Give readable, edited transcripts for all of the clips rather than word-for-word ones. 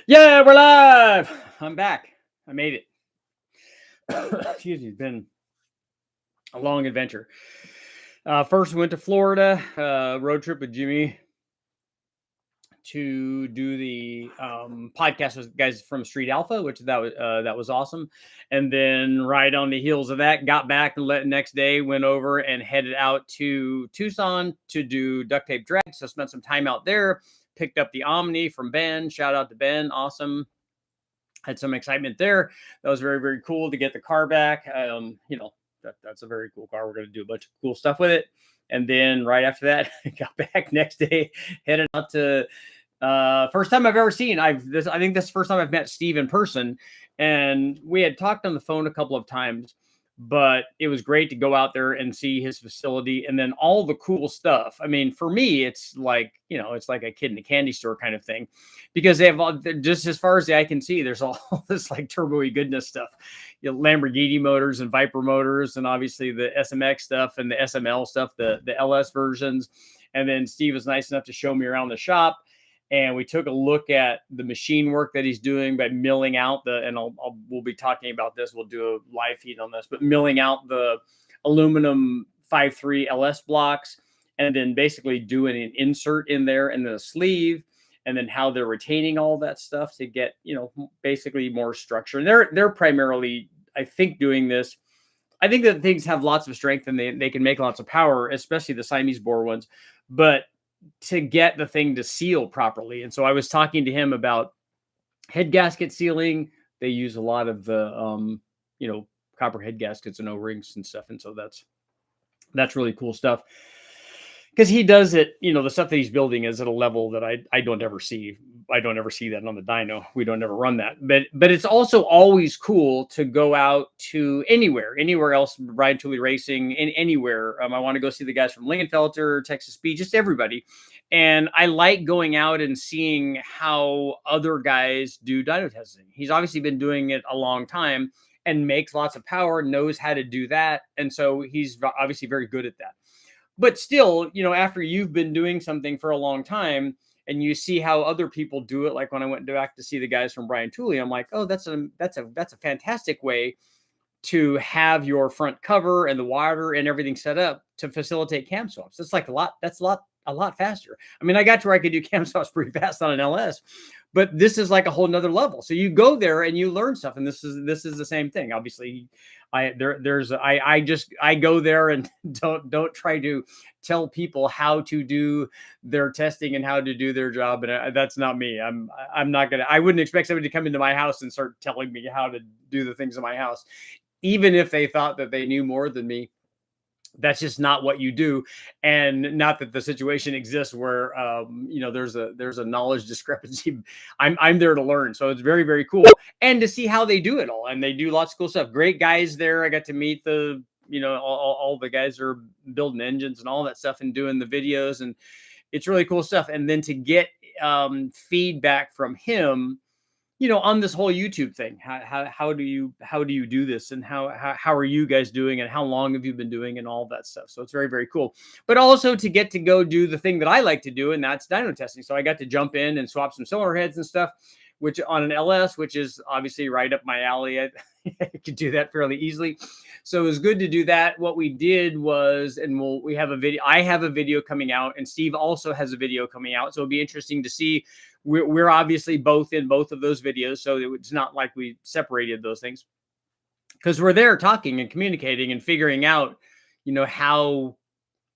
Yeah, we're live. I'm back. I made it. Excuse me. It's been a long adventure. First, we went to Florida, road trip with Jimmy to do the podcast with guys from Street Alpha, which that was awesome. And then right on the heels of that, got back and next day went over and headed out to Tucson to do duct tape drag. So spent some time out there. Picked up the Omni from Ben. Shout out to Ben. Awesome. Had some excitement there. That was very, very cool to get the car back. That's a very cool car. We're going to do a bunch of cool stuff with it. And then right after that, got back next day, headed out to first time I've ever seen. I think this is the first time I've met Steve in person. And we had talked on the phone a couple of times, but it was great to go out there and see his facility and then all the cool stuff. I mean, for me, it's like, it's like a kid in a candy store kind of thing, because they have all, just as far as the eye can see, there's all this like turbo-y goodness stuff, Lamborghini motors and Viper motors, and obviously the SMX stuff and the SML stuff, the LS versions. And then Steve was nice enough to show me around the shop. And we took a look at the machine work that he's doing by milling out we'll be talking about this. We'll do a live feed on this, but milling out the aluminum 5.3 LS blocks and then basically doing an insert in there and then a sleeve, and then how they're retaining all that stuff to get, basically more structure. And they're primarily, I think, doing this. I think that things have lots of strength and they can make lots of power, especially the Siamese bore ones, but to get the thing to seal properly. And so I was talking to him about head gasket sealing. They use a lot of the, copper head gaskets and O-rings and stuff. And so that's really cool stuff, because he does it, the stuff that he's building is at a level that I don't ever see. I don't ever see that on the dyno. We don't ever run that, but it's also always cool to go out to anywhere else, Brian Tooley Racing, anywhere. I want to go see the guys from Lingenfelter, Texas Speed, just everybody. And I like going out and seeing how other guys do dyno testing. He's obviously been doing it a long time and makes lots of power, knows how to do that. And so he's obviously very good at that. But still, after you've been doing something for a long time and you see how other people do it, like when I went back to see the guys from Brian Tooley, I'm like, oh, that's a fantastic way to have your front cover and the water and everything set up to facilitate cam swaps. It's like a lot faster. I mean, I got to where I could do cam swaps pretty fast on an LS, but this is like a whole nother level. So you go there and you learn stuff. And this is the same thing. Obviously, I go there and don't try to tell people how to do their testing and how to do their job. And that's not me. I wouldn't expect somebody to come into my house and start telling me how to do the things in my house, even if they thought that they knew more than me. That's just not what you do. And not that the situation exists where, there's a knowledge discrepancy. I'm there to learn. So it's very, very cool. And to see how they do it all. And they do lots of cool stuff. Great guys there. I got to meet all the guys that are building engines and all that stuff and doing the videos. And it's really cool stuff. And then to get feedback from him, on this whole YouTube thing, how do you do this, and how are you guys doing, and how long have you been doing, and all that stuff. So it's very, very cool. But also to get to go do the thing that I like to do, and that's dyno testing. So I got to jump in and swap some cylinder heads and stuff, which on an LS, which is obviously right up my alley. I could do that fairly easily. So it was good to do that. What we did was, and we have a video. I have a video coming out, and Steve also has a video coming out. So it'll be interesting to see. We're obviously both in both of those videos, so it's not like we separated those things, because we're there talking and communicating and figuring out,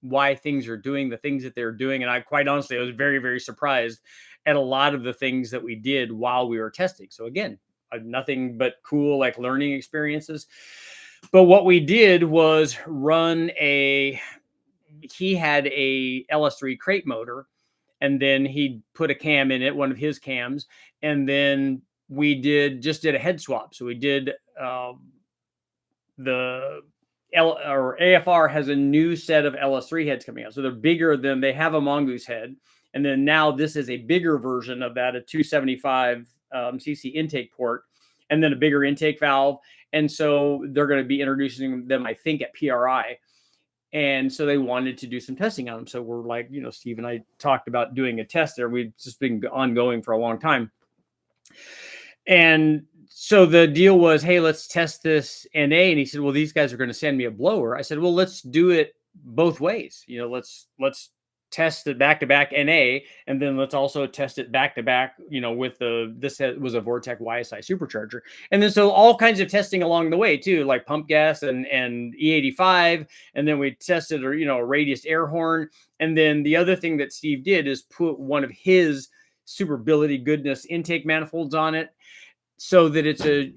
why things are doing the things that they're doing. And I quite honestly, I was very, very surprised at a lot of the things that we did while we were testing. So again, nothing but cool, like learning experiences. But what we did was he had a LS3 crate motor, and then he put a cam in it, one of his cams. And then we just did a head swap. So we did AFR has a new set of LS3 heads coming out. So they're bigger than, they have a mongoose head. And then now this is a bigger version of that, a 275 cc intake port, and then a bigger intake valve. And so they're going to be introducing them, I think, at PRI. And so they wanted to do some testing on them. So we're like, Steve and I talked about doing a test there. We've just been ongoing for a long time. And so the deal was, hey, let's test this NA. And he said, well, these guys are going to send me a blower. I said, well, let's do it both ways. Let's test it back to back NA, and then let's also test it back to back, with was a Vortec YSI supercharger. And then so all kinds of testing along the way too, like pump gas and E85. And then we tested a radius air horn. And then the other thing that Steve did is put one of his Superbility goodness intake manifolds on it, so that it's a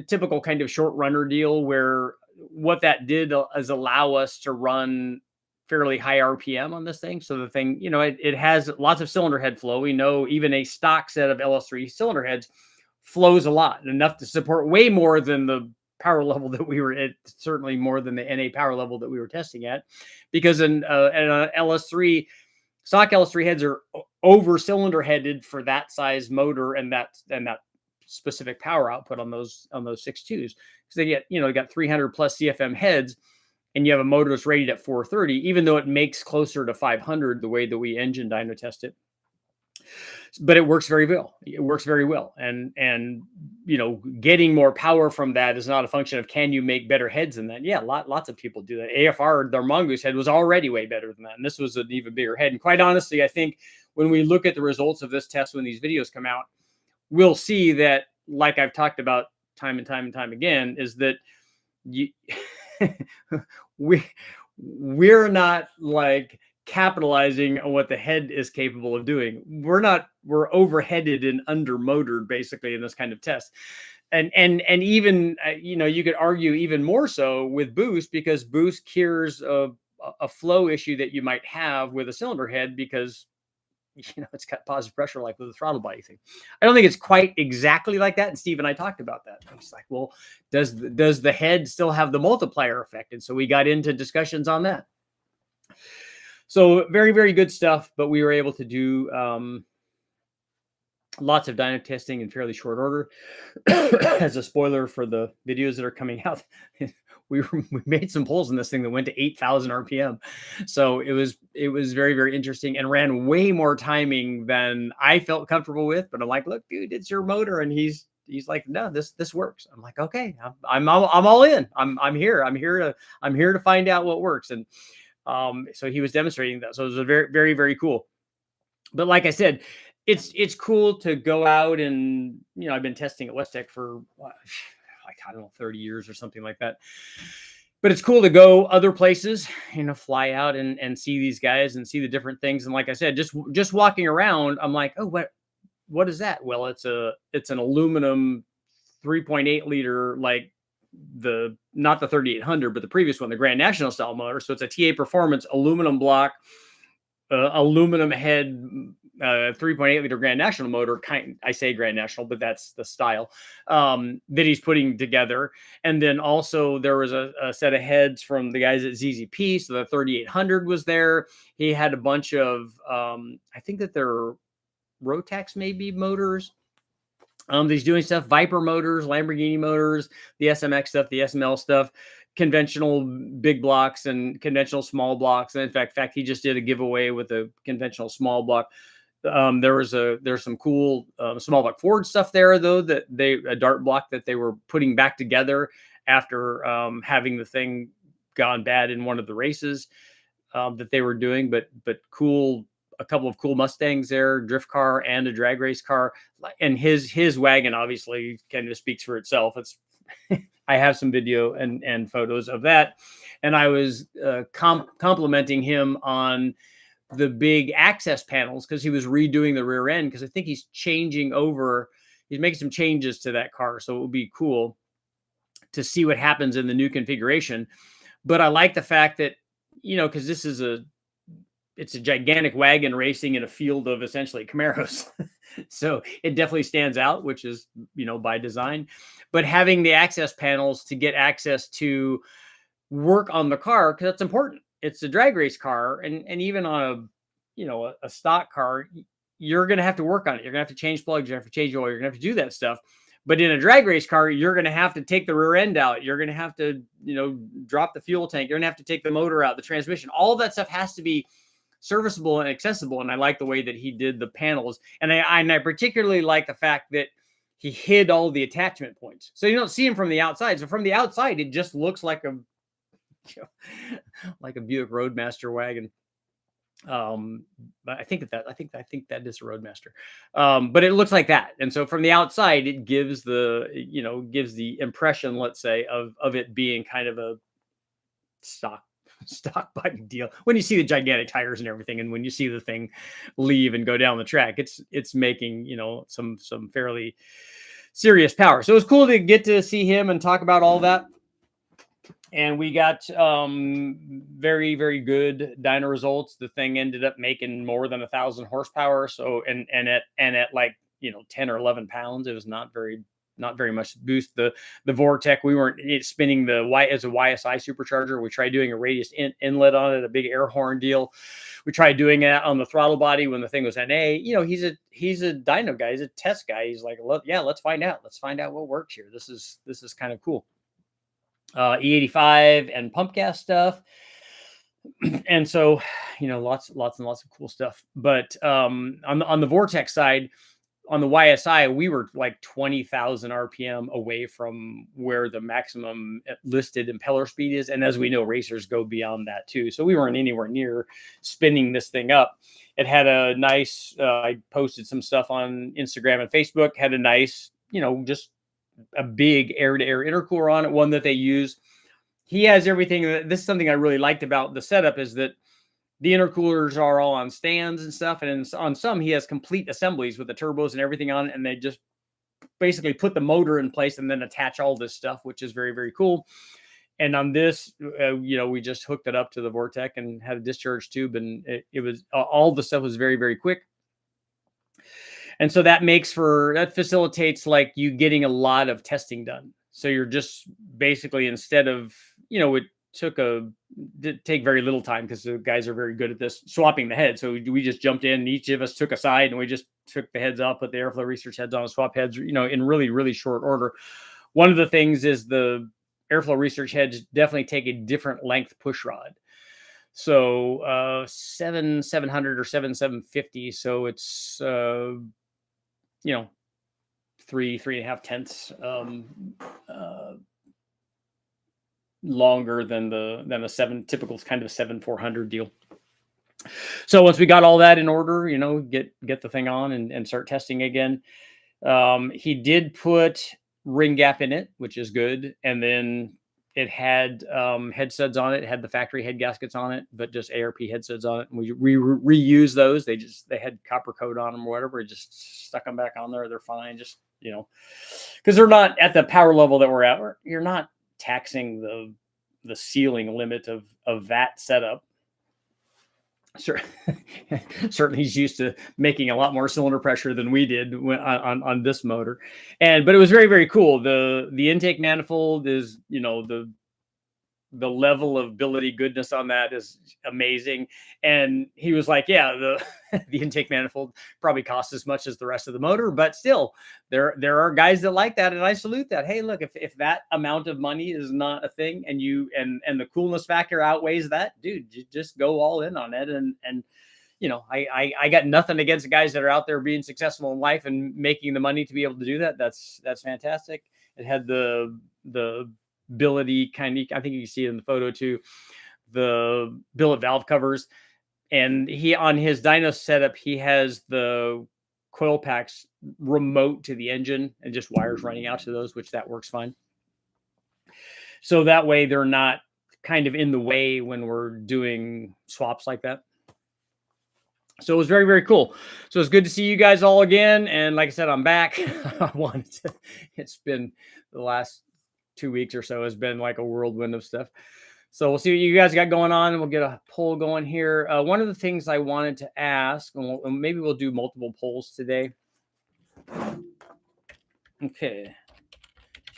typical kind of short runner deal, where what that did is allow us to run fairly high RPM on this thing. So the thing, it has lots of cylinder head flow. We know even a stock set of LS3 cylinder heads flows a lot, enough to support way more than the power level that we were at, certainly more than the NA power level that we were testing at, because an LS3, stock LS3 heads are over cylinder headed for that size motor and that specific power output on those 6.2s, because they get, they got 300 plus CFM heads, and you have a motor that's rated at 430, even though it makes closer to 500 the way that we engine dyno test it. But it works very well. It works very well. And getting more power from that is not a function of, can you make better heads than that? Yeah, lots of people do that. AFR, their Mongoose head was already way better than that. And this was an even bigger head. And quite honestly, I think when we look at the results of this test, when these videos come out, we'll see that, like I've talked about time and time again, is that we're not like capitalizing on what the head is capable of doing. We're overheaded and undermotored basically in this kind of test. And even, you could argue even more so with boost, because boost cures a flow issue that you might have with a cylinder head, because it's got positive pressure, like with the throttle body thing. I don't think it's quite exactly like that. And Steve and I talked about that. He's like, well, does the head still have the multiplier effect? And so we got into discussions on that. So very, very good stuff. But we were able to do lots of dyno testing in fairly short order. As a spoiler for the videos that are coming out, we made some pulls in this thing that went to 8,000 RPM. So it was very, very interesting, and ran way more timing than I felt comfortable with. But I'm like, look, dude, it's your motor. And he's like, no, this works. I'm like, okay, I'm all in. I'm here to find out what works. And so he was demonstrating that. So it was a very, very, very cool. But like I said, it's cool to go out and, I've been testing at West Tech for I don't know, 30 years or something like that. But it's cool to go other places, fly out and see these guys and see the different things. And like I said, just walking around, I'm like, oh, what is that? Well, it's an aluminum 3.8 liter, like not the 3800, but the previous one, the Grand National style motor. So it's a TA Performance aluminum block, aluminum head, 3.8 liter Grand National motor. I say Grand National, but that's the style that he's putting together. And then also there was a set of heads from the guys at ZZP. So the 3800 was there. He had a bunch of, I think that they're Rotax maybe motors. He's doing stuff, Viper motors, Lamborghini motors, the SMX stuff, the SML stuff, conventional big blocks and conventional small blocks. And in fact, he just did a giveaway with a conventional small block. There's some cool small block Ford stuff there, though, a dart block that they were putting back together after having the thing gone bad in one of the races that they were doing. But cool. A couple of cool Mustangs there, drift car and a drag race car. And his wagon obviously kind of speaks for itself. I have some video and photos of that. And I was complimenting him on the big access panels, because he was redoing the rear end, because I think he's making some changes to that car. So it would be cool to see what happens in the new configuration. But I like the fact that, because this is it's a gigantic wagon racing in a field of essentially Camaros. So it definitely stands out, which is, by design. But having the access panels to get access to work on the car, because that's important. It's a drag race car. And even on a stock car, you're going to have to work on it. You're going to have to change plugs. You have to change oil. You're going to have to do that stuff. But in a drag race car, you're going to have to take the rear end out. You're going to have to, drop the fuel tank. You're going to have to take the motor out, the transmission. All of that stuff has to be serviceable and accessible. And I like the way that he did the panels. And I particularly like the fact that he hid all the attachment points, so you don't see him from the outside. So from the outside, it just looks like a like a Buick Roadmaster wagon. But I think that is a Roadmaster. But it looks like that, and so from the outside, it gives the impression, let's say, of it being kind of a stock bike deal. When you see the gigantic tires and everything, and when you see the thing leave and go down the track, it's making some fairly serious power. So it was cool to get to see him and talk about all that. And we got very, very good dyno results. The thing ended up making more than 1,000 horsepower. So and at like 10 or 11 pounds, it was not very much boost. The Vortec, we weren't spinning the as a YSI supercharger. We tried doing a radius inlet on it, a big air horn deal. We tried doing that on the throttle body when the thing was NA. He's a dyno guy. He's a test guy. He's like, let's find out. Let's find out what works here. This is kind of cool. E85 and pump gas stuff. And so, lots and lots of cool stuff. But on the Vortex side, on the YSI, we were like 20,000 RPM away from where the maximum listed impeller speed is. And as we know, racers go beyond that too. So we weren't anywhere near spinning this thing up. It had a nice, I posted some stuff on Instagram and Facebook, had a nice, just a big air-to-air intercooler on it, one that they use. He has everything. This is something I really liked about the setup, is that the intercoolers are all on stands and stuff. And on some, he has complete assemblies with the turbos and everything on it. And they just basically put the motor in place and then attach all this stuff, which is very, very cool. And on this, we just hooked it up to the Vortec and had a discharge tube. And it was all the stuff was very, very quick. And so that facilitates like you getting a lot of testing done. So you're just basically, instead of, it did take very little time because the guys are very good at this, swapping the head. So we just jumped in, and each of us took a side, and we just took the heads off, put the airflow research heads on, swap heads, in really, really short order. One of the things is the airflow research heads definitely take a different length push rod. So 700 or 750. So it's 3.5 tenths longer than a typical kind of 7/400 deal. So once we got all that in order, get the thing on and start testing again. He did put ring gap in it, which is good, and then it had head studs on it. It had the factory head gaskets on it, but just ARP head studs on it. And we reuse those. They had copper coat on them or whatever. We just stuck them back on there. They're fine. Just, because they're not at the power level that we're at. You're not taxing the ceiling limit of that setup. Sure. Certainly he's used to making a lot more cylinder pressure than we did on this motor. But it was very, very cool. The intake manifold is, the level of ability goodness on that is amazing. And he was like, yeah, the intake manifold probably costs as much as the rest of the motor, but still there are guys that like that. And I salute that. Hey, look, if that amount of money is not a thing, and the coolness factor outweighs that, dude, you just go all in on it. And I got nothing against the guys that are out there being successful in life and making the money to be able to do that. That's fantastic. It had the ability, kind of, I think you can see it in the photo too, the billet valve covers. And he, on his dyno setup, he has the coil packs remote to the engine and just wires running out to those, which that works fine. So that way they're not kind of in the way when we're doing swaps like that. So it was very, very cool. So it's good to see you guys all again. And like I said, I'm back. It's been the last 2 weeks or so has been like a whirlwind of stuff. So we'll see what you guys got going on. We'll get a poll going here. One of the things I wanted to ask, and maybe we'll do multiple polls today. Okay.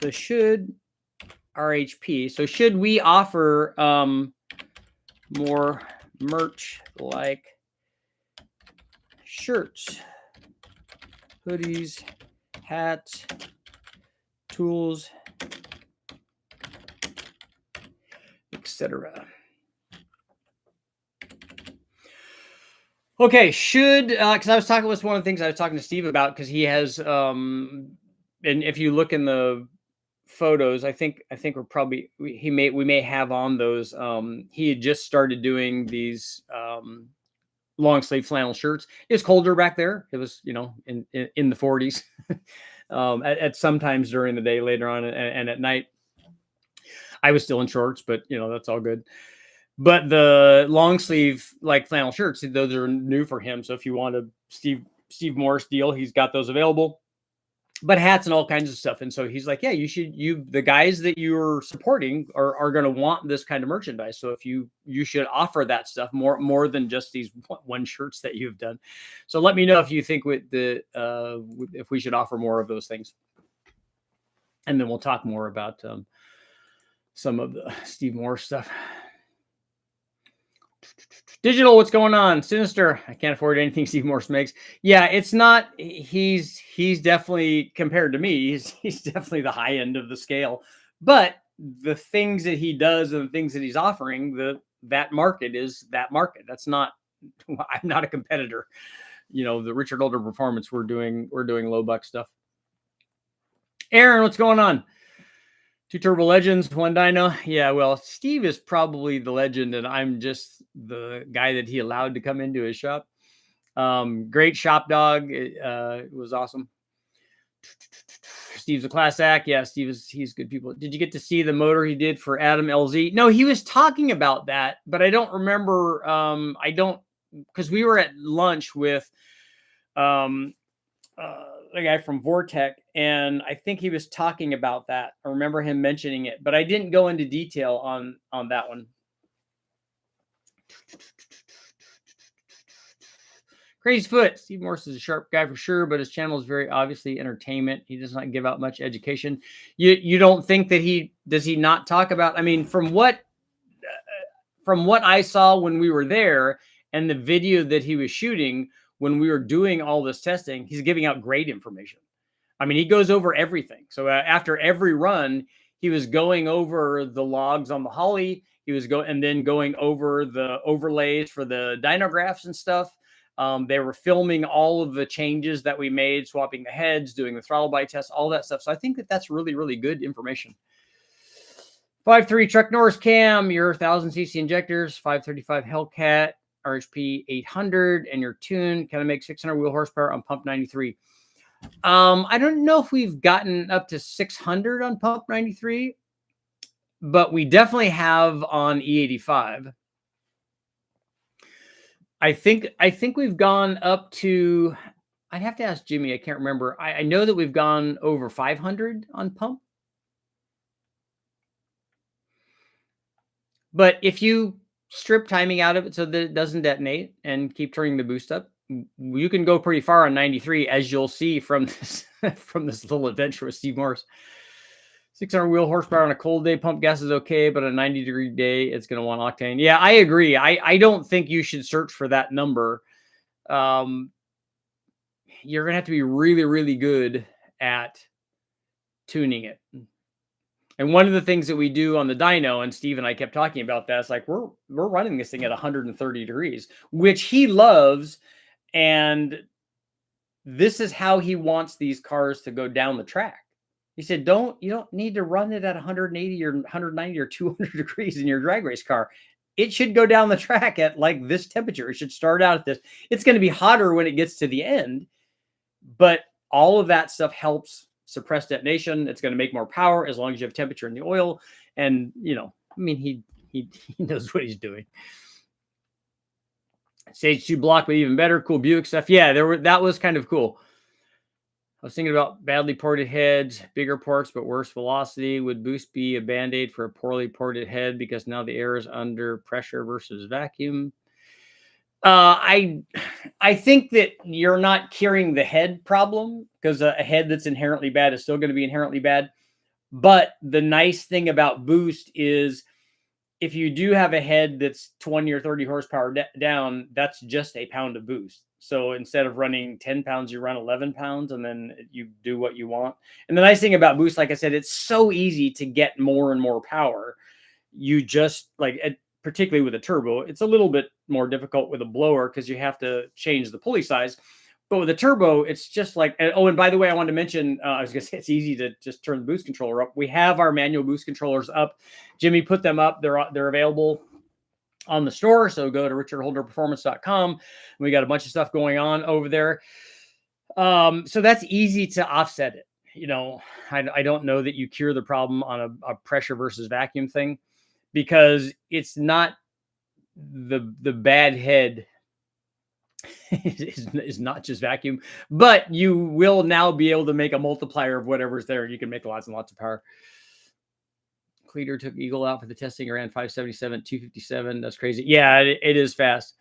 So should we offer more merch like shirts, hoodies, hats, tools, etc. Okay, because I was talking with one of the things I was talking to Steve about, because he has and if you look in the photos, I think we may have on those. He had just started doing these long sleeve flannel shirts. It was colder back there. It was, in the 40s. At sometimes during the day, later on, and at night, I was still in shorts, but that's all good. But the long sleeve like flannel shirts, those are new for him. So if you want a Steve Morse deal, he's got those available. But hats and all kinds of stuff. And so he's like, yeah, the guys that you're supporting are going to want this kind of merchandise. So if you should offer that stuff more than just these one shirts that you've done. So let me know if you think if we should offer more of those things. And then we'll talk more about some of the Steve Morse stuff. Digital, what's going on? Sinister, I can't afford anything Steve Morse makes. Yeah, it's not. He's definitely, compared to me, he's definitely the high end of the scale. But the things that he does and the things that he's offering, that market is that market. That's not. I'm not a competitor. The Richard Older Performance, we're doing low buck stuff. Aaron, what's going on? 2 Turbo Legends, 1 Dyno. Yeah, well, Steve is probably the legend, and I'm just the guy that he allowed to come into his shop. Great shop dog. It was awesome. Steve's a class act. Yeah, he's good people. Did you get to see the motor he did for Adam LZ? No, he was talking about that, but I don't remember. Because we were at lunch with the guy from Vortec, and I think he was talking about that. I remember him mentioning it, but I didn't go into detail on that one. Crazy Foot. Steve Morse is a sharp guy for sure, but his channel is very obviously entertainment. He does not give out much education. You don't think that does he not talk about? I mean, from what I saw when we were there and the video that he was shooting when we were doing all this testing, he's giving out great information. I mean, he goes over everything. So after every run, he was going over the logs on the Holly. He was going over the overlays for the dynographs and stuff. They were filming all of the changes that we made, swapping the heads, doing the throttle bite test, all that stuff. So I think that's really, really good information. 5.3 Truck Norris cam, your 1000cc injectors, 535 Hellcat, RHP 800, and your tune kind of makes 600 wheel horsepower on pump 93. I don't know if we've gotten up to 600 on pump 93, but we definitely have on E85. I think we've gone up to, I'd have to ask Jimmy. I can't remember. I know that we've gone over 500 on pump. But if you strip timing out of it so that it doesn't detonate and keep turning the boost up, you can go pretty far on 93, as you'll see from this little adventure with Steve Morse. 600 wheel horsepower on a cold day, pump gas is okay, but a 90-degree day, it's going to want octane. Yeah, I agree. I don't think you should search for that number. You're going to have to be really, really good at tuning it. And one of the things that we do on the dyno, and Steve and I kept talking about that, it's like we're running this thing at 130 degrees, which he loves. And this is how he wants these cars to go down the track. He said, you don't need to run it at 180 or 190 or 200 degrees in your drag race car. It should go down the track at like this temperature. It should start out at this. It's going to be hotter when it gets to the end, but all of that stuff helps suppress detonation. It's going to make more power as long as you have temperature in the oil. And, I mean, he knows what he's doing. Stage 2 block, but even better. Cool Buick stuff. Yeah, that was kind of cool. I was thinking about badly ported heads, bigger ports, but worse velocity. Would boost be a band-aid for a poorly ported head because now the air is under pressure versus vacuum? I think that you're not curing the head problem, because a head that's inherently bad is still going to be inherently bad. But the nice thing about boost is if you do have a head that's 20 or 30 horsepower down, that's just a pound of boost. So instead of running 10 pounds, you run 11 pounds, and then you do what you want. And the nice thing about boost, like I said, it's so easy to get more and more power. You just particularly with a turbo, it's a little bit more difficult with a blower because you have to change the pulley size. But with the turbo, it's just like, oh, and by the way, I wanted to mention, I was going to say it's easy to just turn the boost controller up. We have our manual boost controllers up. Jimmy put them up. They're available on the store. So go to richardholderperformance.com. We got a bunch of stuff going on over there. So that's easy to offset it. You know, I don't know that you cure the problem on a pressure versus vacuum thing, because it's not the bad head is not just vacuum, but you will now be able to make a multiplier of whatever's there. You can make lots and lots of power. Cleater took Eagle out for the testing, around 577, 257. That's crazy. Yeah, it is fast.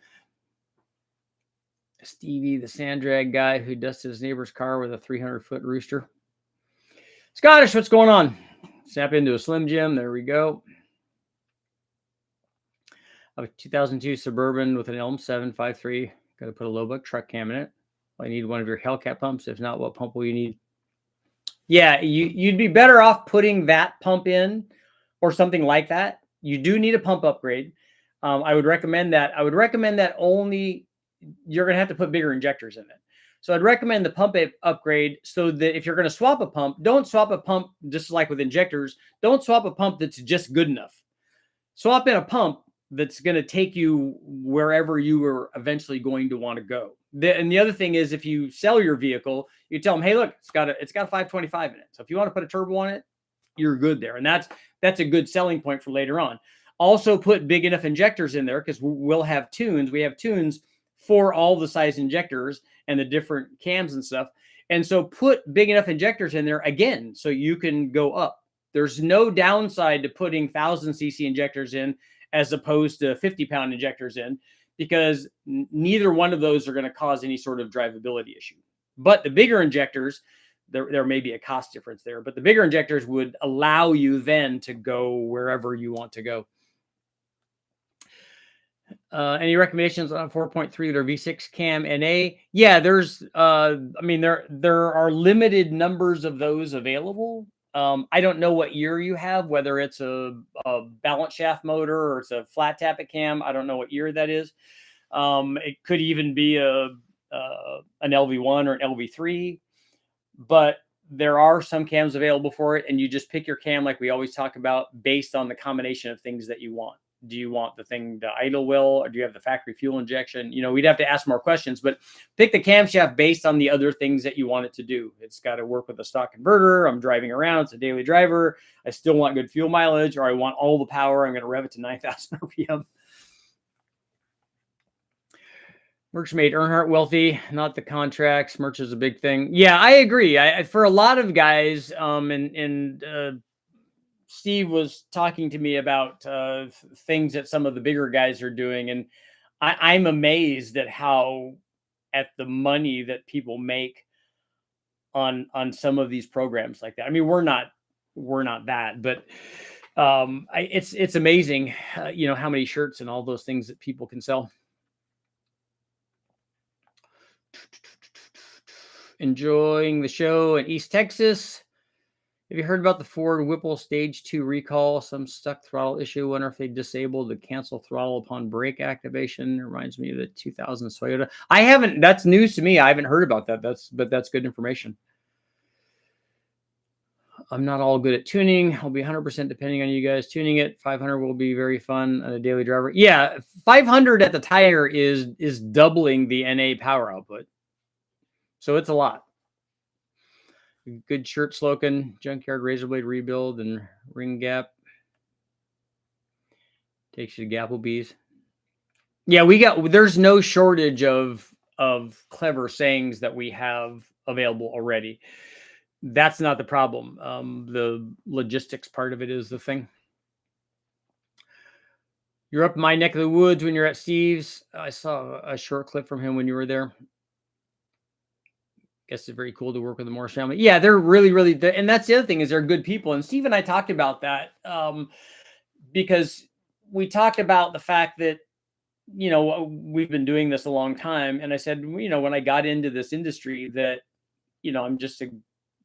Stevie, the sand drag guy who dusted his neighbor's car with a 300-foot rooster. Scottish, what's going on? Snap into a Slim Jim. There we go. A 2002 Suburban with an Elm 753. Got to put a low buck truck cam in it. I need one of your Hellcat pumps. If not, what pump will you need? Yeah, you'd be better off putting that pump in or something like that. You do need a pump upgrade. I would recommend that. I would recommend that only you're going to have to put bigger injectors in it. So I'd recommend the pump upgrade, so that if you're going to swap a pump, don't swap a pump just like with injectors. Don't swap a pump that's just good enough. Swap in a pump that's going to take you wherever you are eventually going to want to go. And the other thing is, if you sell your vehicle, you tell them, hey, look, it's got a 525 in it. So if you want to put a turbo on it, you're good there. And that's a good selling point for later on. Also put big enough injectors in there, because we'll have tunes. We have tunes for all the size injectors and the different cams and stuff. And so put big enough injectors in there again, so you can go up. There's no downside to putting 1,000cc injectors in as opposed to 50-pound injectors in, because neither one of those are going to cause any sort of drivability issue. But the bigger injectors, there may be a cost difference there, but the bigger injectors would allow you then to go wherever you want to go. Any recommendations on 4.3 liter V6 cam NA? Yeah, there's, I mean, there are limited numbers of those available. I don't know what year you have, whether it's a balance shaft motor or it's a flat tappet cam. I don't know what year that is. It could even be an LV1 or an LV3, but there are some cams available for it, and you just pick your cam like we always talk about, based on the combination of things that you want. Do you want the thing to idle well, or do you have the factory fuel injection? You know, we'd have to ask more questions, but pick the camshaft based on the other things that you want it to do. It's got to work with a stock converter. I'm driving around. It's a daily driver. I still want good fuel mileage, or I want all the power. I'm going to rev it to 9,000 RPM. Merch made Earnhardt wealthy, not the contracts. Merch is a big thing. Yeah, I agree. For a lot of guys, Steve was talking to me about things that some of the bigger guys are doing, and I'm amazed at the money that people make on some of these programs like that. I mean, we're not that, but it's amazing, you know, how many shirts and all those things that people can sell. Enjoying the show in East Texas. Have you heard about the Ford Whipple Stage 2 recall? Some stuck throttle issue. Wonder if they disabled the cancel throttle upon brake activation. It reminds me of the 2000 Toyota. I haven't. That's news to me. I haven't heard about that. But that's good information. I'm not all good at tuning. I'll be 100% depending on you guys tuning it. 500 will be very fun on a daily driver. Yeah, 500 at the tire is doubling the NA power output. So it's a lot. Good shirt Slocum, junkyard razor blade rebuild, and ring gap. Takes you to Gapplebee's. Yeah, there's no shortage of clever sayings that we have available already. That's not the problem. The logistics part of it is the thing. You're up my neck of the woods when you're at Steve's. I saw a short clip from him when you were there. Guess it's very cool to work with the Morris family. Yeah, they're really, really, and that's the other thing, is they're good people. And Steve and I talked about that because we talked about the fact that, you know, we've been doing this a long time. And I said, you know, when I got into this industry, that, you know, I'm just a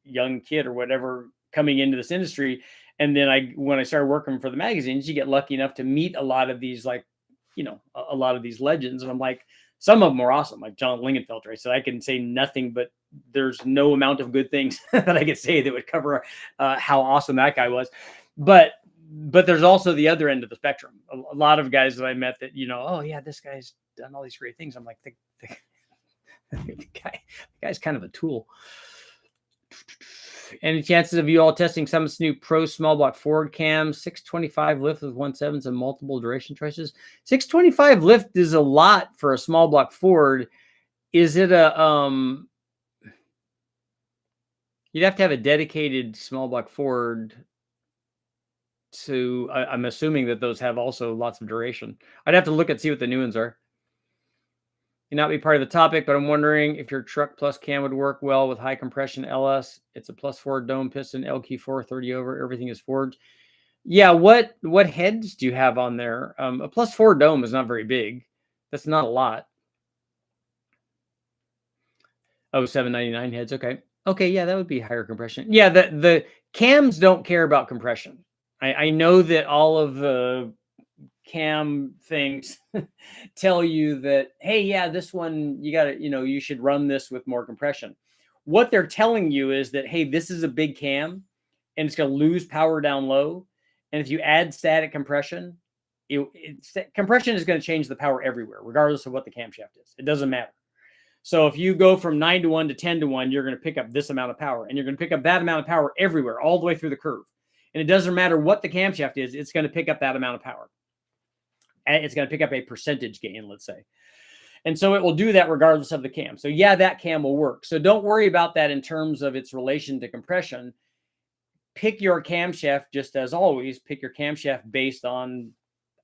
young kid or whatever coming into this industry. And then when I started working for the magazines, you get lucky enough to meet a lot of these, like, you know, a lot of these legends. And I'm like, Some of them are awesome, like John Lingenfelter. So I can say nothing, but there's no amount of good things that I could say that would cover how awesome that guy was. But there's also the other end of the spectrum. A lot of guys that I met that, oh yeah, this guy's done all these great things. I'm like, the guy's kind of a tool. Any chances of you all testing Summit's new Pro small block Ford cam, 625 lift with 1.7s and multiple duration choices? 625 lift is a lot for a small block Ford. Is it you'd have to have a dedicated small block Ford to, I'm assuming that those have also lots of duration. I'd have to look and see what the new ones are. Not be part of the topic, but I'm wondering if your truck plus cam would work well with high compression LS. It's a plus 4 dome piston, LQ4 30 over. Everything is forged. Yeah, what heads do you have on there? A plus 4 dome is not very big. That's not a lot. Oh, 799 heads. Okay, yeah, that would be higher compression. Yeah, the cams don't care about compression. I know that all of the cam things tell you that, hey, yeah, this one you gotta, you should run this with more compression. What they're telling you is that, hey, this is a big cam and it's going to lose power down low, and if you add static compression, compression is going to change the power everywhere regardless of what the camshaft is. It doesn't matter. So if you go from 9-to-1 to 10-to-1, you're going to pick up this amount of power, and you're going to pick up that amount of power everywhere, all the way through the curve. And it doesn't matter what the camshaft is, it's going to pick up that amount of power. It's going to pick up a percentage gain, let's say. And so it will do that regardless of the cam. So yeah, that cam will work. So don't worry about that in terms of its relation to compression. Pick your camshaft, just as always, pick your camshaft based on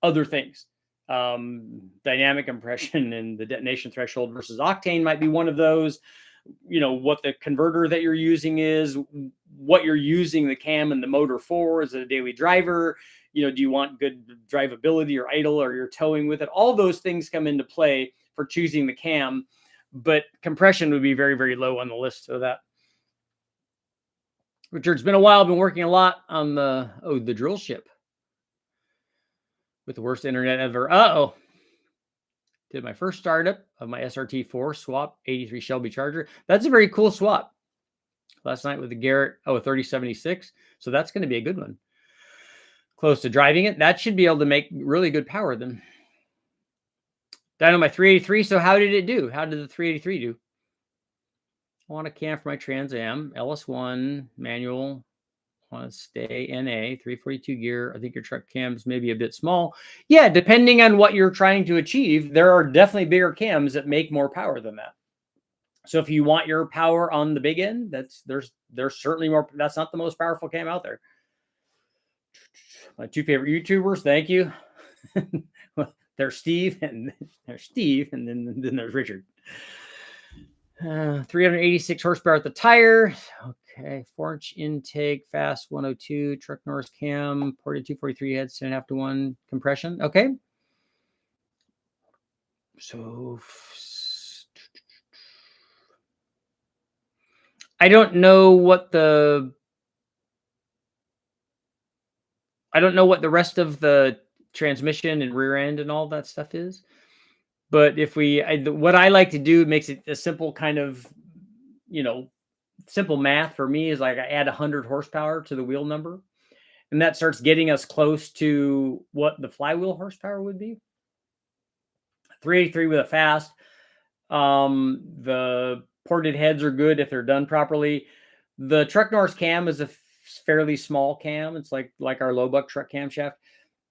other things. Dynamic compression and the detonation threshold versus octane might be one of those. What the converter that you're using is, what you're using the cam and the motor for. Is it a daily driver? Do you want good drivability or idle, or you're towing with it? All those things come into play for choosing the cam, but compression would be very, very low on the list of that. Richard, it's been a while. I've been working a lot on the drill ship with the worst internet ever. Did my first startup of my SRT4 swap 83 Shelby Charger. That's a very cool swap. Last night with the Garrett 3076. So that's going to be a good one. Close to driving it. That should be able to make really good power then. Dyno my 383. So how did it do? How did the 383 do? I want a cam for my Trans Am. LS1 manual. Want to stay NA 342 gear. I think your truck cams may be a bit small. Yeah, depending on what you're trying to achieve, there are definitely bigger cams that make more power than that. So if you want your power on the big end, there's certainly more. That's not the most powerful cam out there. My two favorite YouTubers, thank you. There's Steve, and then there's Richard. 386 horsepower at the tire. Okay, 4-inch intake, fast 102, truck Norris cam, ported 243 heads, 10.5-to-1 compression. Okay. So I don't know what the rest of the transmission and rear end and all that stuff is. But if what I like to do makes it a simple kind of, simple math for me is like I add 100 horsepower to the wheel number, and that starts getting us close to what the flywheel horsepower would be. 383 with a fast. The ported heads are good if they're done properly. The truck Norris cam is a fairly small cam. It's like our low buck truck camshaft.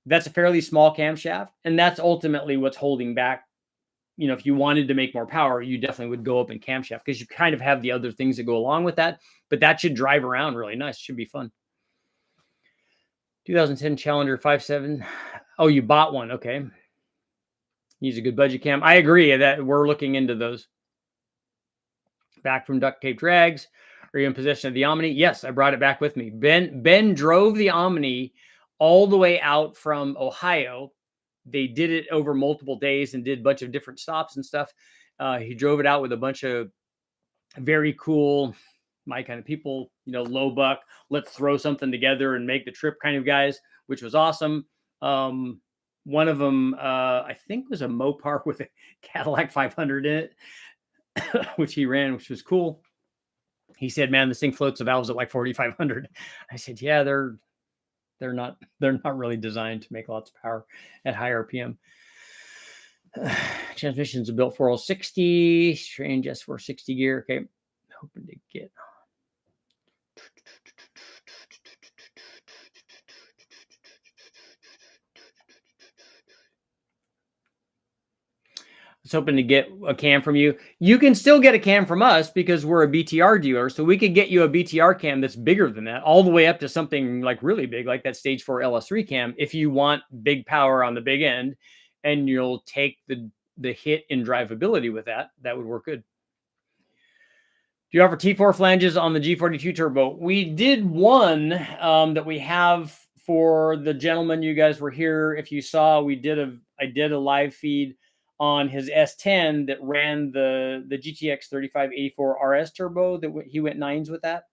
That's a fairly small camshaft, and that's ultimately what's holding back. If you wanted to make more power, you definitely would go up in camshaft because you kind of have the other things that go along with that, but that should drive around really nice. Should be fun. 2010 Challenger 5.7. Oh, you bought one. Okay. Use a good budget cam. I agree that we're looking into those. Back from duct tape drags. Are you in possession of the Omni? Yes, I brought it back with me. Ben drove the Omni all the way out from Ohio. They did it over multiple days and did a bunch of different stops and stuff. He drove it out with a bunch of very cool, my kind of people, low buck, let's throw something together and make the trip kind of guys, which was awesome. One of them, I think, was a Mopar with a Cadillac 500 in it, which he ran, which was cool. He said, "Man, this thing floats the valves at like 4,500." I said, "Yeah, they're not really designed to make lots of power at high RPM." Transmissions are built 4060, strange S460 gear. Okay, hoping to get. I was hoping to get a cam from you. You can still get a cam from us because we're a BTR dealer. So we could get you a BTR cam that's bigger than that, all the way up to something like really big, like that Stage 4 LS3 cam, if you want big power on the big end and you'll take the hit in drivability with that. That would work good. Do you offer T4 flanges on the G42 turbo? We did one that we have for the gentleman you guys were here. If you saw, I did a live feed on his S10 that ran the GTX 3584 RS turbo that he went nines with that.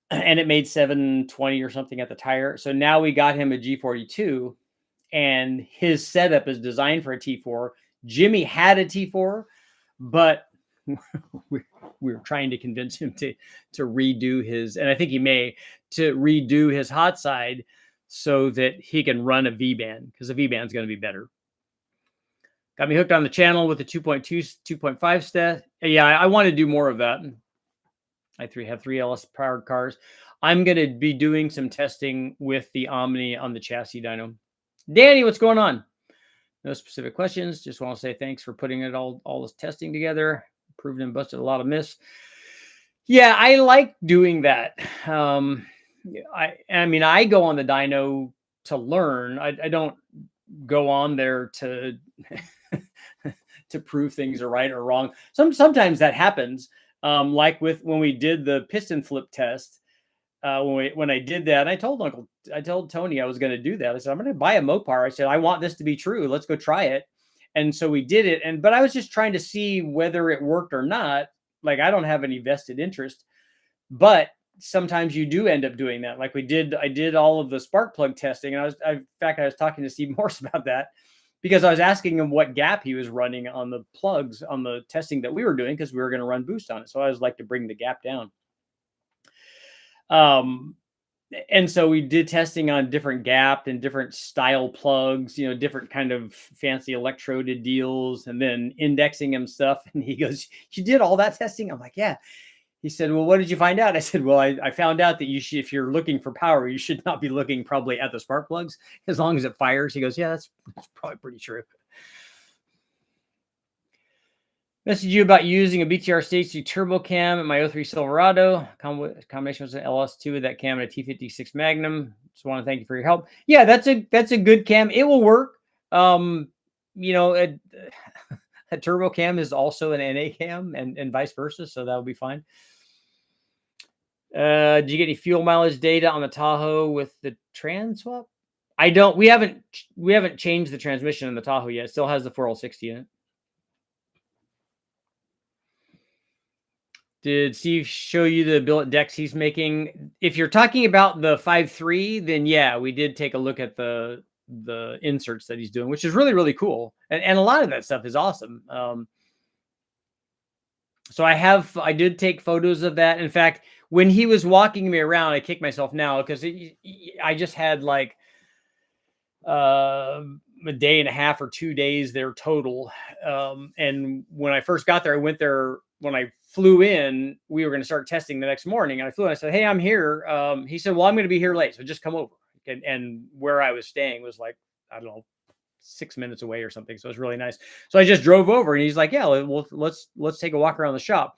And it made 720 or something at the tire. So now we got him a G42 and his setup is designed for a T4. Jimmy had a T4, but we were trying to convince him to redo his, and I think he may, to redo his hot side so that he can run a V-band, because the V-band is going to be better. Got me hooked on the channel with the 2.2, 2.5 stat. Yeah, I want to do more of that. I have 3 LS powered cars. I'm going to be doing some testing with the Omni on the chassis dyno. Danny, what's going on? No specific questions. Just want to say thanks for putting it all this testing together. Proved and busted a lot of myths. Yeah, I like doing that. I mean, I go on the dyno to learn. I don't go on there to to prove things are right or wrong. Sometimes that happens. Like when we did the piston flip test. When I did that, I told Tony I was going to do that. I said, I'm going to buy a Mopar. I said, I want this to be true. Let's go try it. And so we did it. But I was just trying to see whether it worked or not. Like, I don't have any vested interest, but sometimes you do end up doing that. Like I did all of the spark plug testing. And in fact, I was talking to Steve Morse about that because I was asking him what gap he was running on the plugs on the testing that we were doing, because we were going to run boost on it. So I was like to bring the gap down. And so we did testing on different gap and different style plugs, different kind of fancy electroded deals, and then indexing him stuff. And he goes, "You did all that testing?" I'm like, "Yeah." He said, "Well, what did you find out?" I said, "Well, I found out that if you're looking for power, you should not be looking probably at the spark plugs as long as it fires." He goes, "Yeah, that's probably pretty true." Message you about using a BTR Stage 2 turbo cam at my 03 Silverado. Combination was an LS2 with that cam and a T56 Magnum. Just want to thank you for your help. Yeah, that's a good cam. It will work. A turbo cam is also an NA cam and vice versa, so that'll be fine. Did you get any fuel mileage data on the Tahoe with the trans swap? I don't. We haven't changed the transmission in the Tahoe yet. It still has the 4060 in it. Did Steve show you the billet decks he's making? If you're talking about the 5.3, then yeah, we did take a look at the inserts that he's doing, which is really, really cool. And a lot of that stuff is awesome. So I did take photos of that. In fact, when he was walking me around, I kick myself now because I just had like a day and a half or 2 days there total. And when I first got there, I went there. When I flew in, we were going to start testing the next morning. And I flew in, I said, "Hey, I'm here." He said, "Well, I'm going to be here late, so just come over." And where I was staying was like, I don't know, 6 minutes away or something. So it was really nice. So I just drove over and he's like, "Yeah, well, let's take a walk around the shop."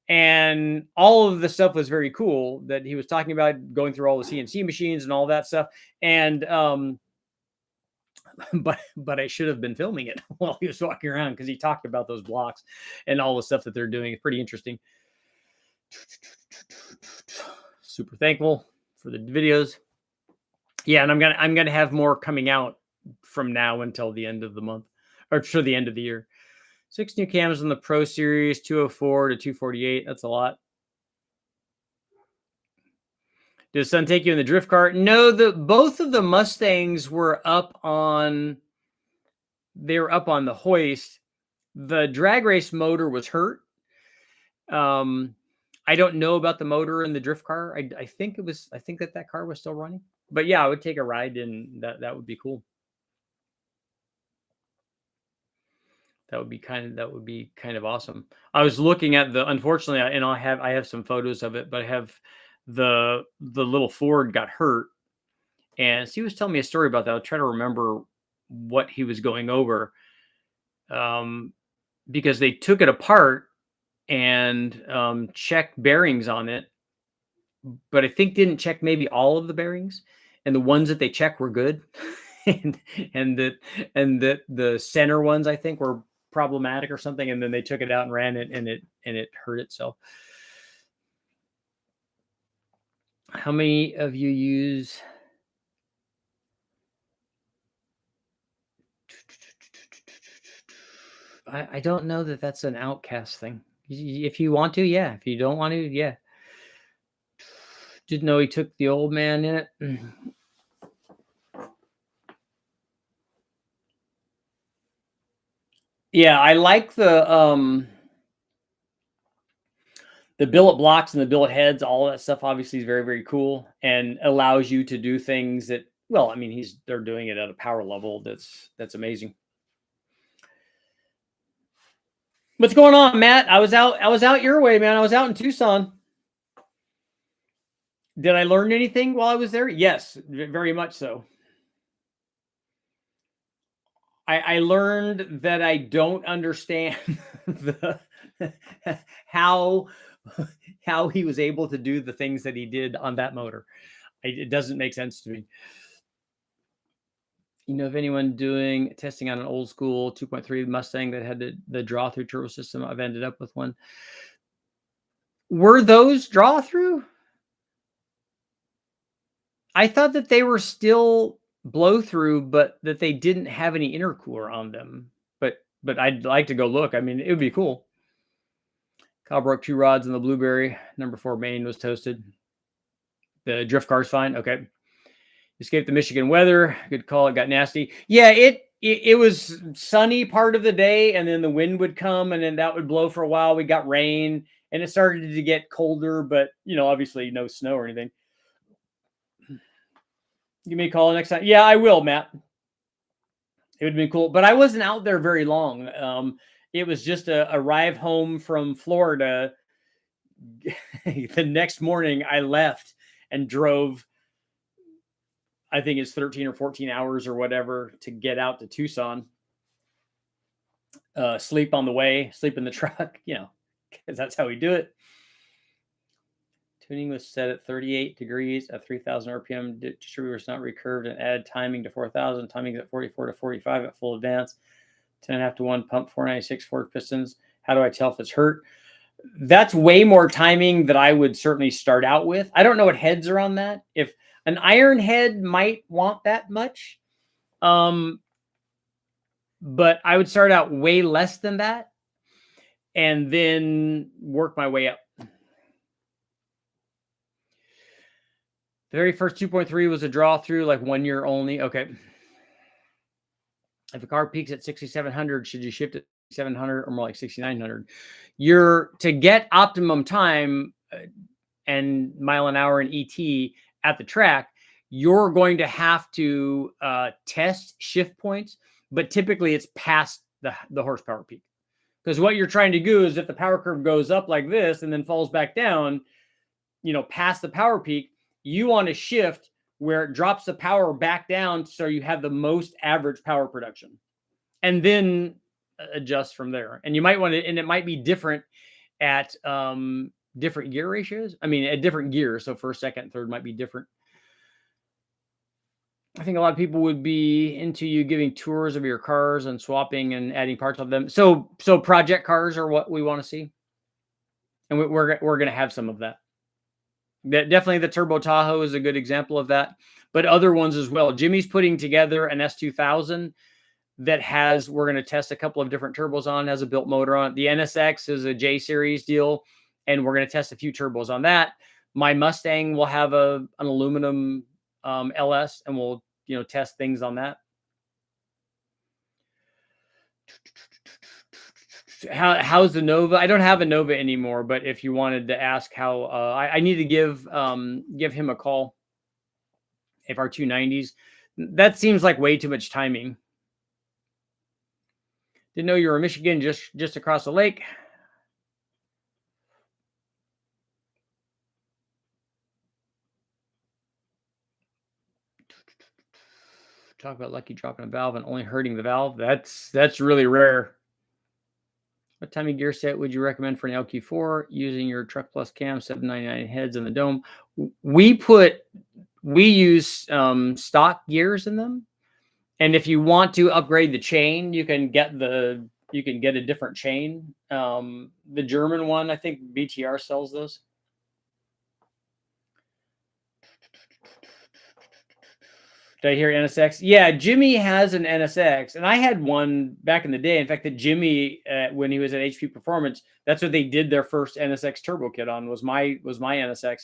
And all of the stuff was very cool that he was talking about, going through all the CNC machines and all that stuff. And, but I should have been filming it while he was walking around, because he talked about those blocks and all the stuff that they're doing. It's pretty interesting. Super thankful for the videos. Yeah, and I'm gonna have more coming out from now until the end of the month, or to the end of the year. 6 new cams in the Pro Series, 204 to 248. That's a lot. Did the sun take you in the drift car? No, both of the Mustangs were up on. They were up on the hoist. The drag race motor was hurt. I don't know about the motor in the drift car. I think it was. I think that car was still running. But yeah, I would take a ride, and that would be cool. That would be kind of awesome. I was looking at unfortunately, and I have some photos of it, but I have the little Ford got hurt, and so he was telling me a story about that. I'll try to remember what he was going over, because they took it apart and checked bearings on it, but I think didn't check maybe all of the bearings, and the ones that they checked were good, and that the center ones I think were problematic or something, and then they took it out and ran it, and it hurt itself. How many of you use? I don't know that that's an Outcast thing. If you want to, yeah. If you don't want to, yeah. Didn't know he took the old man in it. Yeah, I like the billet blocks and the billet heads. All that stuff obviously is very, very cool and allows you to do things that, well, I mean, they're doing it at a power level that's amazing. What's going on, Matt? I was out your way, man. I was out in Tucson. Did I learn anything while I was there? Yes, very much so. I learned that I don't understand how he was able to do the things that he did on that motor. It doesn't make sense to me. You know of anyone doing testing on an old school 2.3 Mustang that had the draw through turbo system? I've ended up with one. Were those draw through? I thought that they were still blow through, but that they didn't have any intercooler on them. But I'd like to go look. I mean, it would be cool. Kyle broke 2 rods in the Blueberry. Number 4 main was toasted. The drift car's fine. Okay. Escaped the Michigan weather. Good call. It got nasty. Yeah, it was sunny part of the day, and then the wind would come, and then that would blow for a while. We got rain, and it started to get colder, but obviously no snow or anything. Give me a call next time. Yeah, I will, Matt. It would have been cool, but I wasn't out there very long. It was just a arrive home from Florida. The next morning, I left and drove. I think it's 13 or 14 hours or whatever to get out to Tucson. Sleep on the way, sleep in the truck, because that's how we do it. Tuning was set at 38 degrees at 3,000 RPM. Distributor was not recurved and add timing to 4,000. Timing at 44 to 45 at full advance. 10.5 to 1 pump, 496 Ford pistons. How do I tell if it's hurt? That's way more timing that I would certainly start out with. I don't know what heads are on that. If an iron head might want that much, but I would start out way less than that and then work my way up. The very first 2.3 was a draw through, like 1 year only. Okay. If a car peaks at 6,700, should you shift it 700 or more like 6,900? To get optimum time and mile an hour in ET at the track, you're going to have to test shift points, but typically it's past the horsepower peak. Because what you're trying to do is if the power curve goes up like this and then falls back down, past the power peak, you want to shift where it drops the power back down so you have the most average power production, and then adjust from there. And you might want to, and it might be different at different gear ratios. I mean, at different gears. So first, second, third might be different. I think a lot of people would be into you giving tours of your cars and swapping and adding parts of them. So project cars are what we want to see, and we're going to have some of that. Definitely the Turbo Tahoe is a good example of that, but other ones as well. Jimmy's putting together an S2000 that we're going to test a couple of different turbos on, has a built motor on it. The NSX is a J series deal, and we're going to test a few turbos on that. My Mustang will have an aluminum LS, and we'll test things on that. How's the Nova? I don't have a Nova anymore, but if you wanted to ask how, I need to give him a call. If our 290s, that seems like way too much timing. Didn't know you were in Michigan, just across the lake. Talk about lucky dropping a valve and only hurting the valve. That's really rare. What timing gear set would you recommend for an LQ4 using your Truck Plus cam 799 heads in the dome? We use stock gears in them, and if you want to upgrade the chain, you can get a different chain. The German one, I think BTR sells those. Did I hear NSX? Yeah, Jimmy has an NSX, and I had one back in the day. In fact, that Jimmy, when he was at HP Performance, that's what they did their first NSX turbo kit on, was my NSX.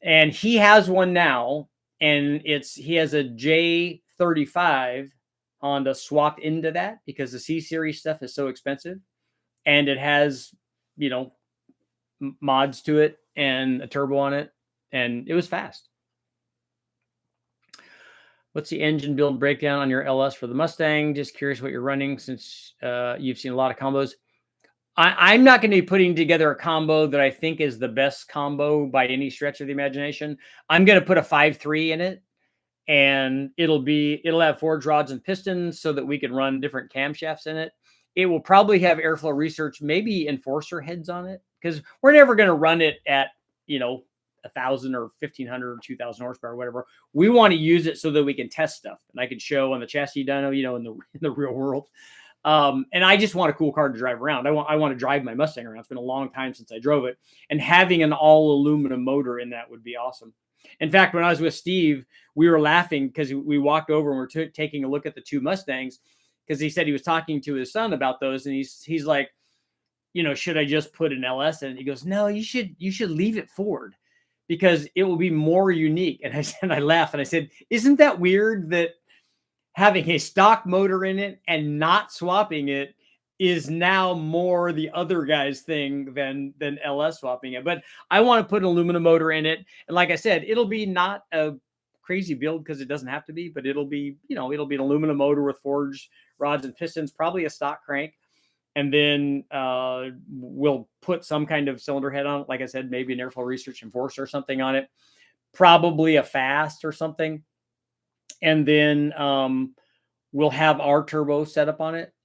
And he has one now, and he has a J35 Honda swapped into that because the C series stuff is so expensive, and it has mods to it and a turbo on it, and it was fast. What's the engine build breakdown on your LS for the Mustang? Just curious what you're running, since you've seen a lot of combos. I'm not going to be putting together a combo that I think is the best combo by any stretch of the imagination. I'm going to put a 5.3 in it, and it'll have forged rods and pistons so that we can run different camshafts in it. It will probably have airflow research, maybe enforcer heads on it, because we're never going to run it at 1,000 or 1,500 or 2,000 horsepower, or whatever. We want to use it so that we can test stuff, and I can show on the chassis dyno, in the real world. And I just want a cool car to drive around. I want to drive my Mustang around. It's been a long time since I drove it, and having an all aluminum motor in that would be awesome. In fact, when I was with Steve, we were laughing because we walked over and we're taking a look at the two Mustangs, because he said he was talking to his son about those, and he's like, should I just put an LS in? And he goes, no, you should leave it Ford, because it will be more unique. And I laughed and I said, isn't that weird that having a stock motor in it and not swapping it is now more the other guy's thing than LS swapping it? But I want to put an aluminum motor in it. And like I said, it'll be not a crazy build because it doesn't have to be, but it'll be an aluminum motor with forged rods and pistons, probably a stock crank. And then we'll put some kind of cylinder head on it. Like I said, maybe an airflow research enforcer or something on it, probably a fast or something. And then we'll have our turbo set up on it.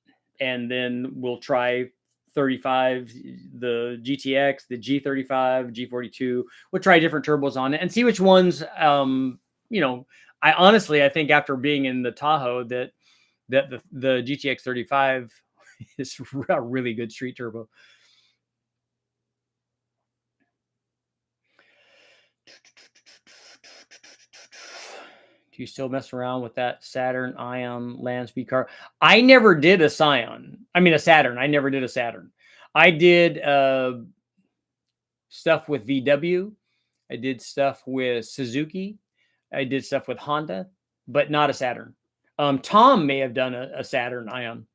And then we'll try 35, the GTX, the G35, G42. We'll try different turbos on it and see which ones, I think after being in the Tahoe that the GTX 35 is a really good street turbo. Do you still mess around with that Saturn Ion land speed car? I never did a Saturn. I never did a Saturn. I did stuff with VW. I did stuff with Suzuki. I did stuff with Honda, but not a Saturn. Tom may have done a Saturn Ion.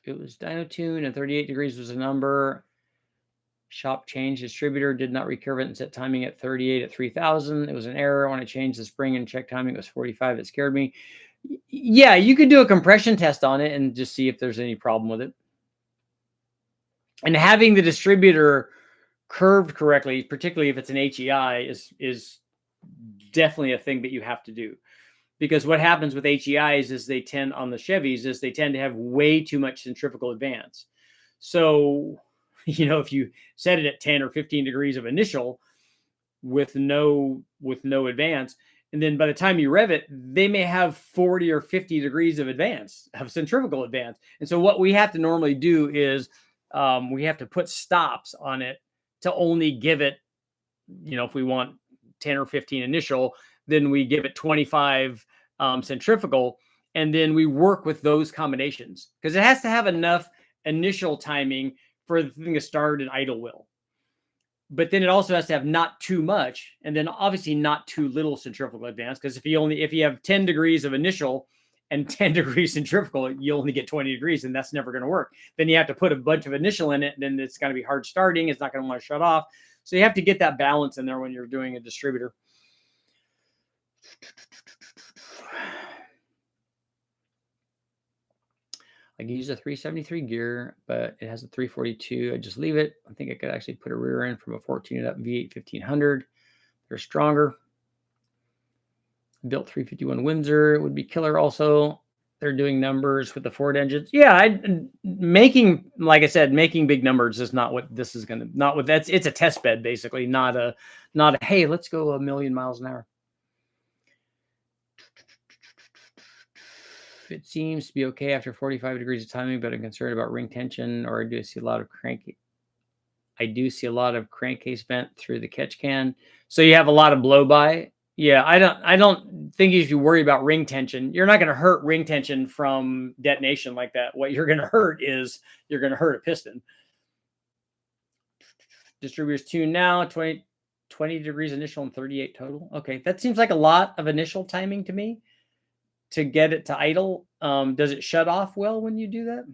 It was dyno tune and 38 degrees was a number. Shop change distributor did not recurve it and set timing at 38 at 3,000. It was an error. When I changed the spring and check timing, it was 45. It scared me. Yeah, you could do a compression test on it and just see if there's any problem with it. And having the distributor curved correctly, particularly if it's an HEI, is definitely a thing that you have to do. Because what happens with HEIs is they tend to have way too much centrifugal advance. So, if you set it at 10 or 15 degrees of initial with no advance, and then by the time you rev it, they may have 40 or 50 degrees of centrifugal advance. And so what we have to normally do is we have to put stops on it to only give it, if we want 10 or 15 initial, then we give it 25 centrifugal, and then we work with those combinations because it has to have enough initial timing for the thing to start an idle wheel. But then it also has to have not too much, and then obviously not too little centrifugal advance. Because if you have 10 degrees of initial and 10 degrees centrifugal, you only get 20 degrees, and that's never going to work. Then you have to put a bunch of initial in it, and then it's going to be hard starting. It's not going to want to shut off. So you have to get that balance in there when you're doing a distributor. I can use a 373 gear, but it has a 342. I just leave it. I think I could actually put a rear end from a 14 up V8 1500. They're stronger. Built 351 Windsor. It would be killer also. They're doing numbers with the Ford engines. Yeah, like I said, making big numbers is not what this is going to, it's a test bed, basically, not a, hey, let's go a million miles an hour. It seems to be okay after 45 degrees of timing, but I'm concerned about ring tension, or I do see a lot of crankcase vent through the catch can. So you have a lot of blow by. Yeah, I don't think you should worry about ring tension. You're not going to hurt ring tension from detonation like that. What you're going to hurt is you're going to hurt a piston. Distributors tuned now, 20 degrees initial and 38 total. Okay, that seems like a lot of initial timing to me to get it to idle. Does it shut off well when you do that?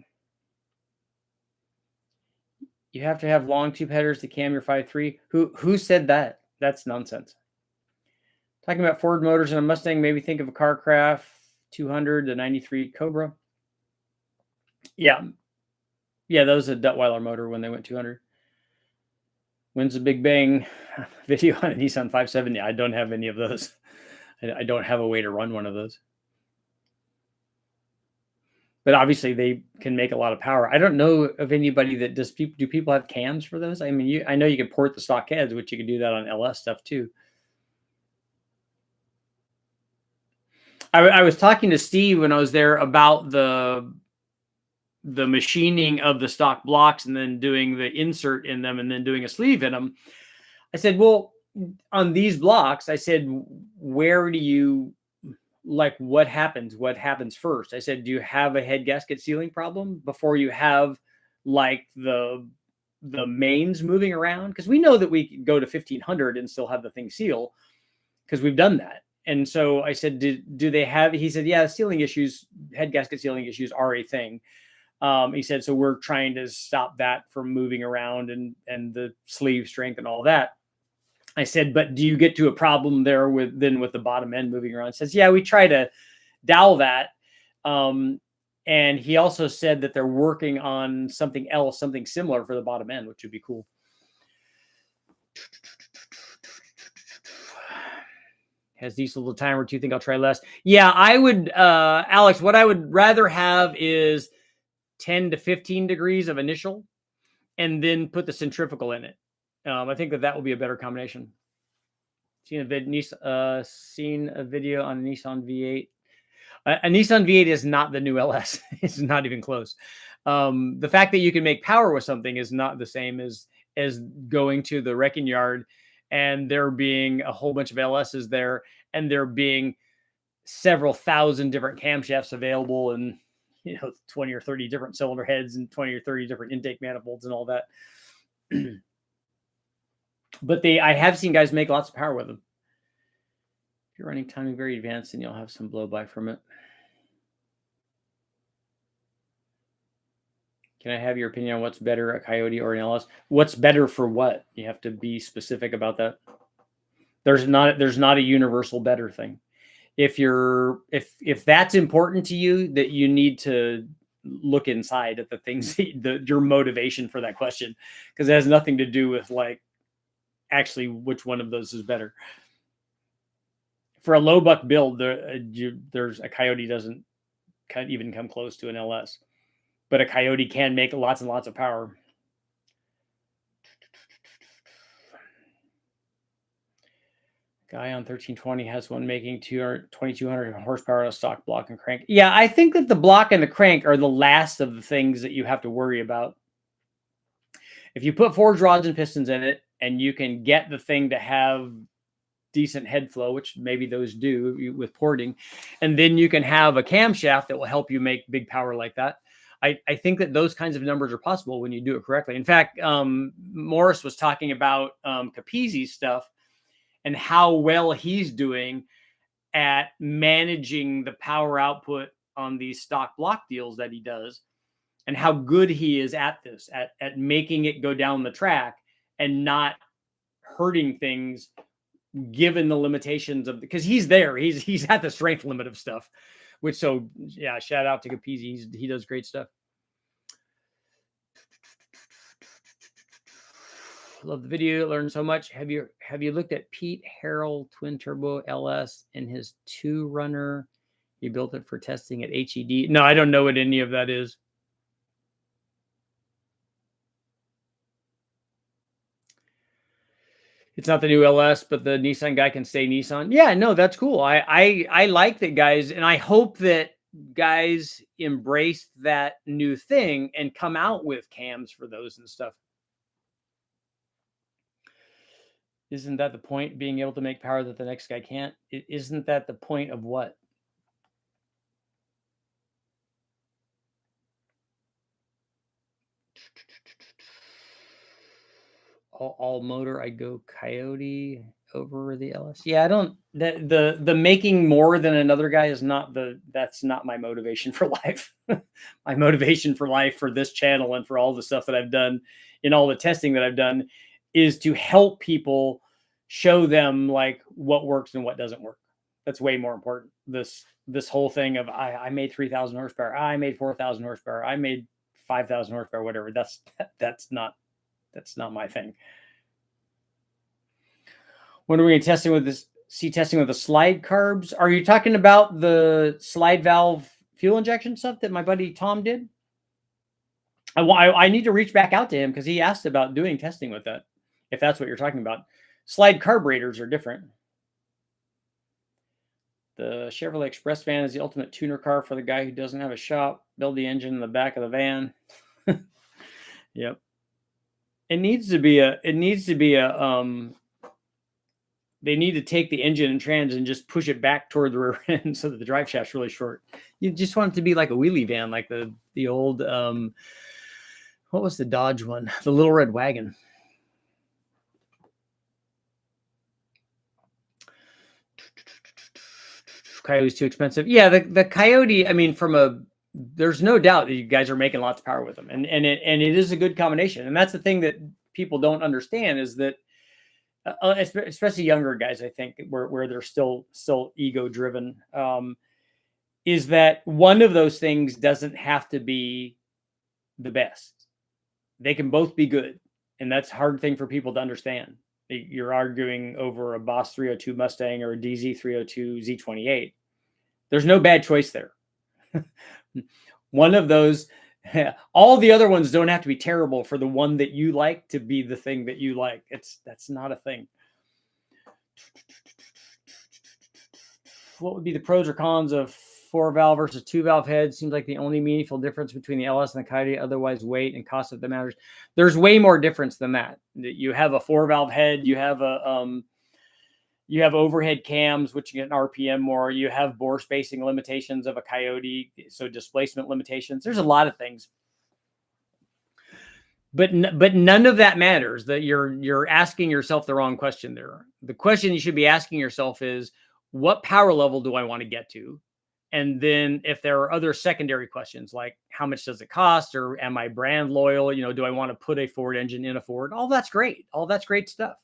You have to have long tube headers to cam your 5.3. Who said that? That's nonsense. Talking about Ford motors in a Mustang, maybe think of a Carcraft 200, the 93 Cobra. Yeah, those a Duttweiler motor when they went 200. When's the Big Bang video on a Nissan 570? I don't have any of those. I don't have a way to run one of those. But obviously they can make a lot of power. I don't know of anybody that does. Do people have cams for those? I mean, I know you can port the stock heads, which you can do that on LS stuff too. I was talking to Steve when I was there about the machining of the stock blocks and then doing the insert in them and then doing a sleeve in them. I said, well, on these blocks, I said, where do you, like, what happens first? I said, do you have a head gasket sealing problem before you have like the mains moving around? Because we know that we can go to 1500 and still have the thing seal because we've done that. And so I said, do they have, he said, yeah, sealing issues, head gasket sealing issues are a thing. He said, so we're trying to stop that from moving around and the sleeve strength and all that. I said, but do you get to a problem there with the bottom end moving around? He says, yeah, we try to dowel that. And he also said that they're working on something else, something similar for the bottom end, which would be cool. Has diesel the timer? Do you think I'll try less? Yeah, I would, Alex, what I would rather have is 10 to 15 degrees of initial and then put the centrifugal in it. I think that will be a better combination. Seen a video on a Nissan V8. A Nissan V8 is not the new LS. It's not even close. The fact that you can make power with something is not the same as going to the wrecking yard and there being a whole bunch of LSs there and there being several thousand different camshafts available and 20 or 30 different cylinder heads and 20 or 30 different intake manifolds and all that. But I have seen guys make lots of power with them. If you're running timing very advanced, then you'll have some blow by from it. Can I have your opinion on what's better, a Coyote or an LS? What's better for what? You have to be specific about that. There's not a universal better thing. If that's important to you, that you need to look inside at the things, your motivation for that question, because it has nothing to do with like actually which one of those is better. For a low buck build, there's a Coyote doesn't even come close to an LS, but a Coyote can make lots and lots of power. Guy on 1320 has one making 2,200 horsepower on a stock block and crank. Yeah, I think that the block and the crank are the last of the things that you have to worry about. If you put forged rods and pistons in it and you can get the thing to have decent head flow, which maybe those do with porting, and then you can have a camshaft that will help you make big power like that. I think that those kinds of numbers are possible when you do it correctly. In fact, Morris was talking about Capizzi's stuff and how well he's doing at managing the power output on these stock block deals that he does, and how good he is at this, at making it go down the track and not hurting things given the limitations of, because he's there, he's at the strength limit of stuff, which, so yeah, shout out to Capizzi. He does great stuff. Love the video, learned so much. Have you looked at Pete Harrell twin turbo LS and his 2-runner? He built it for testing at HED. No, I don't know what any of that is. It's not the new LS, but the Nissan guy can stay Nissan. Yeah, no, that's cool. I like that, guys, and I hope that guys embrace that new thing and come out with cams for those and stuff. Isn't that the point? Being able to make power that the next guy can't? Isn't that the point of what? All motor, I go Coyote over the LS. Yeah, I don't. The making more than another guy is not that's not my motivation for life. My motivation for life, for this channel and for all the stuff that I've done in all the testing that I've done, is to help people, show them like what works and what doesn't work. That's way more important. This whole thing of I made 3,000 horsepower, I made 4,000 horsepower, I made 5,000 horsepower, whatever. That's not my thing. When are we testing with this? Testing with the slide carbs? Are you talking about the slide valve fuel injection stuff that my buddy Tom did? I need to reach back out to him because he asked about doing testing with that, if that's what you're talking about. Slide carburetors are different. The Chevrolet Express van is the ultimate tuner car for the guy who doesn't have a shop. Build the engine in the back of the van. Yep. It needs to be a they need to take the engine and trans and just push it back toward the rear end so that the drive shaft's really short. You just want it to be like a wheelie van, like the old what was the Dodge one? The Little Red Wagon. Coyote's too expensive. Yeah, the Coyote, I mean, there's no doubt that you guys are making lots of power with them, and it is a good combination. And that's the thing that people don't understand, is that especially younger guys, I think, where they're still ego driven, is that one of those things doesn't have to be the best. They can both be good, and that's a hard thing for people to understand. You're arguing over a Boss 302 Mustang or a DZ 302 Z28. There's no bad choice there. One of those, all the other ones don't have to be terrible for the one that you like to be the thing that you like. That's not a thing. What would be the pros or cons of 4-valve versus 2-valve head? Seems like the only meaningful difference between the LS and the Coyote. Otherwise, weight and cost of the matters. There's way more difference than that. You have a 4-valve head. You have you have overhead cams, which you get an RPM more. You have bore spacing limitations of a Coyote, so displacement limitations. There's a lot of things, but none of that matters. That you're asking yourself the wrong question there. The question you should be asking yourself is, what power level do I want to get to? And then if there are other secondary questions, like how much does it cost, or am I brand loyal? Do I want to put a Ford engine in a Ford? All that's great. All that's great stuff.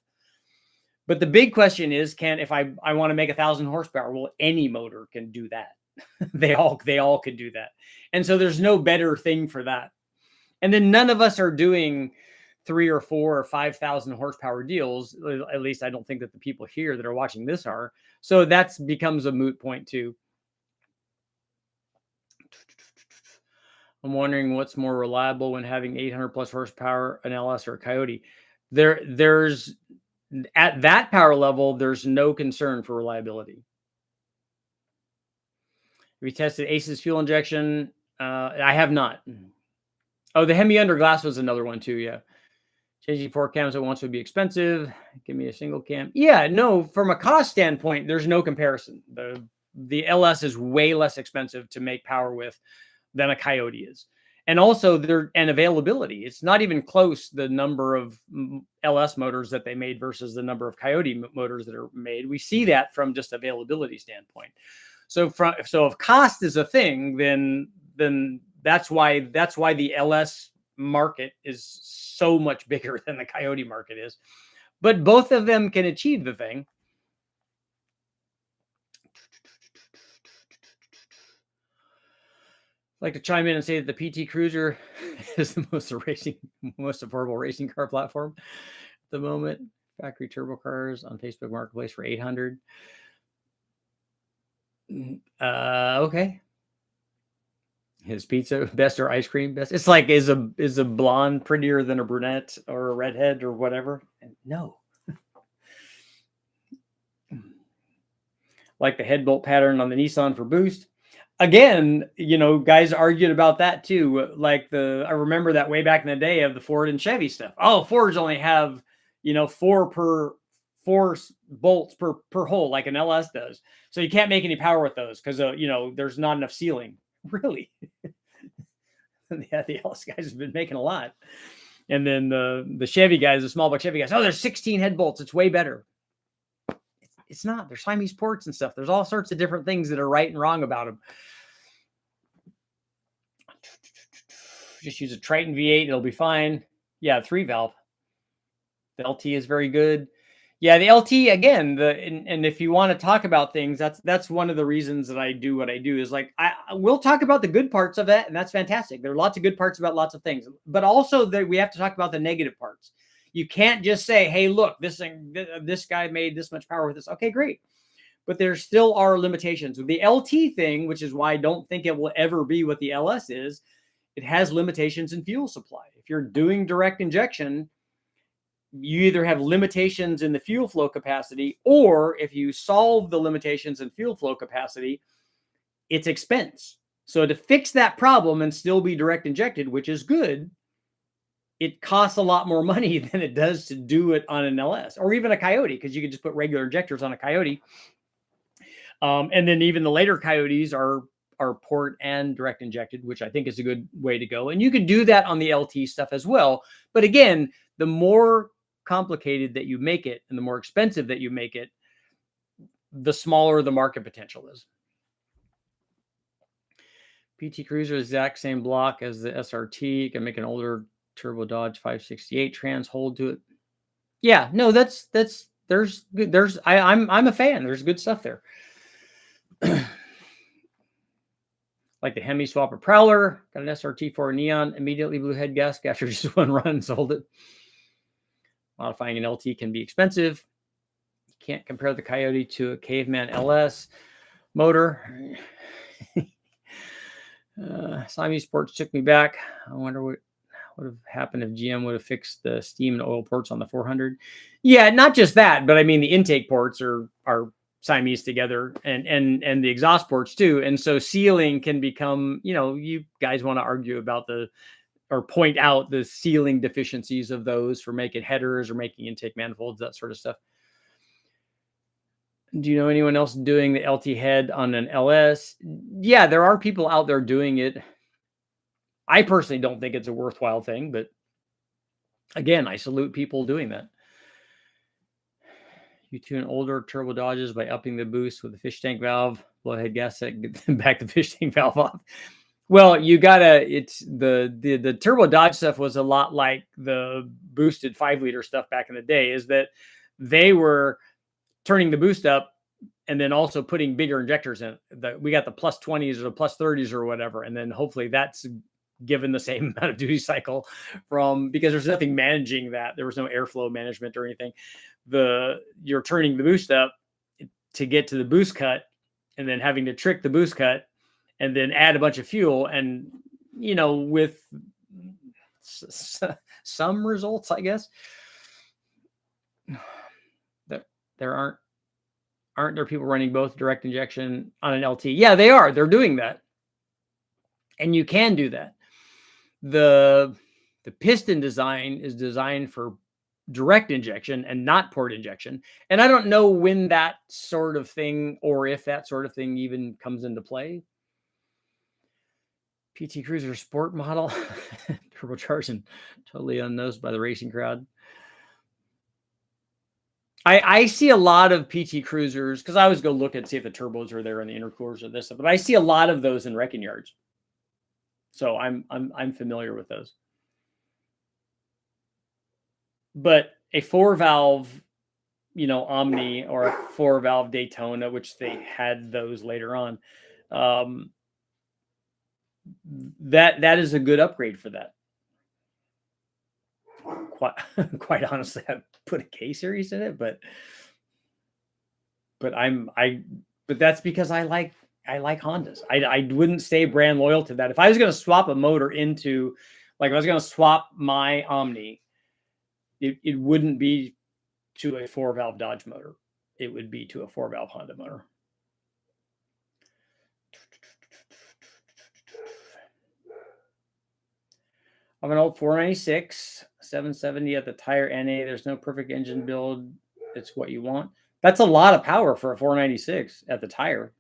But the big question is, if I want to make 1,000 horsepower? Well, any motor can do that. they all can do that. And so there's no better thing for that. And then none of us are doing 3 or 4 or 5,000 horsepower deals. At least I don't think that the people here that are watching this are. So that becomes a moot point too. I'm wondering what's more reliable when having 800 plus horsepower, an LS or a Coyote. There's at that power level, there's no concern for reliability. We tested Ace's fuel injection. I have not. Oh, the Hemi under glass was another one too. Yeah. Changing 4 cams at once would be expensive. Give me a single cam. Yeah, no, from a cost standpoint, there's no comparison. The LS is way less expensive to make power with than a Coyote is. And also and availability. It's not even close, the number of LS motors that they made versus the number of Coyote motors that are made. We see that from just availability standpoint. So if cost is a thing, then that's why the LS market is so much bigger than the Coyote market is. But both of them can achieve the thing. I'd like to chime in and say that the PT Cruiser is the most affordable racing car platform at the moment. Factory turbo cars on Facebook Marketplace for $800. Okay. His pizza best or ice cream best? It's like, is a blonde prettier than a brunette or a redhead or whatever? No. Like the head bolt pattern on the Nissan for boost. Again, guys argued about that too. Like I remember that way back in the day of the Ford and Chevy stuff. Oh, Fords only have, 4 bolts per hole, like an LS does. So you can't make any power with those because, there's not enough sealing. Really? Yeah, the LS guys have been making a lot. And then the Chevy guys, the small block Chevy guys, oh, there's 16 head bolts. It's way better. It's not. There's Siamese ports and stuff. There's all sorts of different things that are right and wrong about them. Just use a Triton V8. It'll be fine. Yeah, 3-valve. The LT is very good. Yeah, the LT, again, and if you want to talk about things, that's one of the reasons that I do what I do, is like, I will talk about the good parts of it, and that's fantastic. There are lots of good parts about lots of things, but also that we have to talk about the negative parts. You can't just say, hey, look, this guy made this much power with this. Okay, great. But there still are limitations. With the LT thing, which is why I don't think it will ever be what the LS is, it has limitations in fuel supply. If you're doing direct injection, you either have limitations in the fuel flow capacity, or if you solve the limitations in fuel flow capacity, it's expense. So to fix that problem and still be direct injected, which is good, it costs a lot more money than it does to do it on an LS or even a Coyote, because you can just put regular injectors on a Coyote. And then even the later Coyotes are port and direct injected, which I think is a good way to go. And you can do that on the LT stuff as well. But again, the more complicated that you make it and the more expensive that you make it, the smaller the market potential is. PT Cruiser is the exact same block as the SRT. You can make an older turbo Dodge 568 trans hold to it. Yeah, no, I'm a fan. There's good stuff there. Like the Hemi Swapper Prowler, got an SRT4 Neon, immediately blew head gasket after just one run, sold it. Modifying an LT can be expensive. You can't compare the Coyote to a Caveman LS motor. Siamese Sports took me back. I wonder what would have happened if GM would have fixed the steam and oil ports on the 400. Yeah, not just that, but I mean the intake ports are Siamese together, and the exhaust ports too. And so sealing can become, you guys want to argue about or point out the sealing deficiencies of those for making headers or making intake manifolds, that sort of stuff. Do you know anyone else doing the LT head on an LS? Yeah, there are people out there doing it. I personally don't think it's a worthwhile thing, but again, I salute people doing that. You tune older turbo Dodges by upping the boost with the fish tank valve, blow head gasket, get back the fish tank valve off. Well, the turbo Dodge stuff was a lot like the boosted 5-liter stuff back in the day, is that they were turning the boost up and then also putting bigger injectors in. We got the plus 20s or the plus 30s or whatever. And then hopefully that's given the same amount of duty cycle because there's nothing managing that. There was no airflow management or anything. You're turning the boost up to get to the boost cut and then having to trick the boost cut and then add a bunch of fuel. And, with some results, I guess, that there aren't there people running both direct injection on an LT? Yeah, they are. They're doing that. And you can do that. The piston design is designed for direct injection and not port injection. And I don't know when that sort of thing, or if that sort of thing even comes into play. PT Cruiser Sport model, turbocharged and totally unnoticed by the racing crowd. I see a lot of PT Cruisers because I always go look and see if the turbos are there in the intercoolers or this stuff, but I see a lot of those in wrecking yards. So I'm familiar with those. But a 4-valve, Omni or a 4-valve Daytona, which they had those later on, that is a good upgrade for that. Quite honestly, I put a K series in it, but that's because I like Hondas. I wouldn't stay brand loyal to that. If I was going to swap a motor into, like, if I was going to swap my Omni, it wouldn't be to a 4-valve Dodge motor. It would be to a 4-valve Honda motor. I'm an old 496, 770 at the tire NA. There's no perfect engine build. It's what you want. That's a lot of power for a 496 at the tire.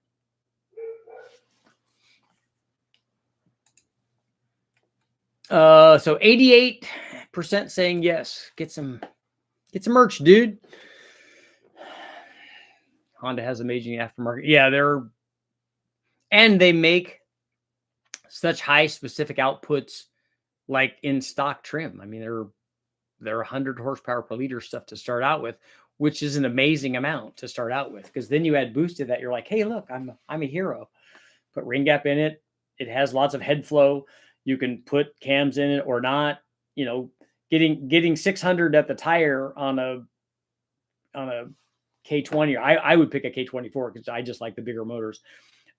So 88% saying yes. Get some merch, dude. Honda has amazing aftermarket. Yeah, they make such high specific outputs, like in stock trim. I mean, they're 100 horsepower per liter stuff to start out with, which is an amazing amount to start out with. Because then you add boost to that, you're like, hey, look, I'm a hero. Put ring gap in it. It has lots of head flow. You can put cams in it or not. Getting 600 at the tire on a K20. I would pick a K24 because I just like the bigger motors.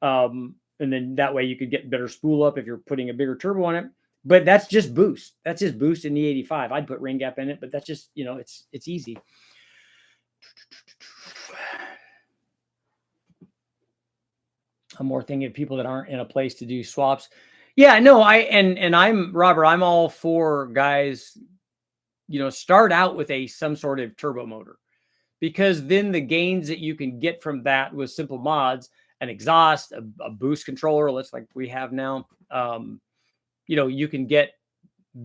And then that way you could get better spool up if you're putting a bigger turbo on it. But that's just boost. That's just boost in the 85. I'd put ring gap in it, but that's just, it's easy. I'm more thinking of people that aren't in a place to do swaps. Yeah, no, I'm Robert. I'm all for guys, start out with some sort of turbo motor, because then the gains that you can get from that with simple mods, an exhaust, a boost controller, like we have now, you can get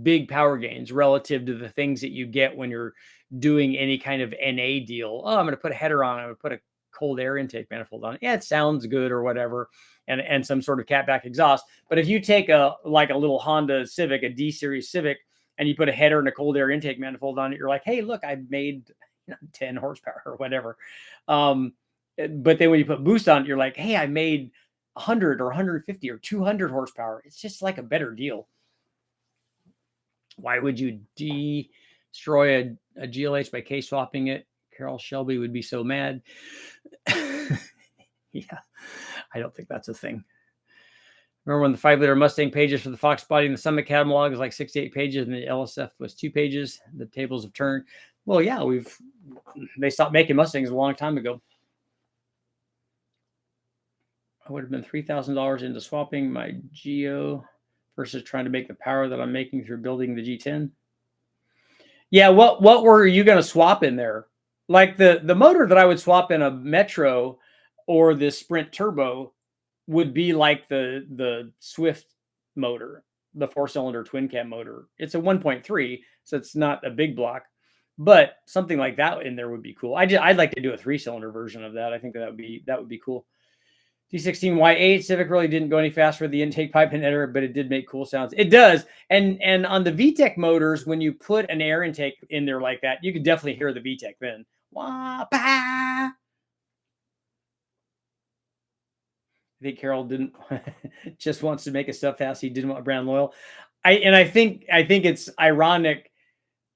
big power gains relative to the things that you get when you're doing any kind of NA deal. Oh, I'm going to put a header on. I'm going to put a cold air intake manifold on. Yeah, it sounds good or whatever, and some sort of catback exhaust. But if you take a little Honda Civic, a D series Civic, and you put a header and a cold air intake manifold on it, you're like, hey, look, I made 10 horsepower or whatever. But then when you put boost on it, you're like, hey, I made 100 or 150 or 200 horsepower. It's just like a better deal. Why would you destroy a GLH by K swapping it? Carroll Shelby would be so mad. Yeah, I don't think that's a thing. Remember when the 5-liter Mustang pages for the Fox body and the Summit catalog is like 68 pages and the LSF was 2 pages? The tables have turned. Well, yeah, they stopped making Mustangs a long time ago. I would have been $3,000 into swapping my Geo versus trying to make the power that I'm making through building the G10. Yeah, what were you going to swap in there? Like the motor that I would swap in a Metro or the Sprint Turbo would be like the Swift motor, the 4-cylinder twin cam motor. It's a 1.3, so it's not a big block, but something like that in there would be cool. I'd like to do a 3-cylinder version of that. I think that would be cool. D16 Y8 Civic really didn't go any faster with the intake pipe and header, but it did make cool sounds. It does. And on the VTEC motors, when you put an air intake in there like that, you could definitely hear the VTEC then. Wah, bah. I think Carroll didn't just wants to make his stuff fast. He didn't want brand loyal. I think it's ironic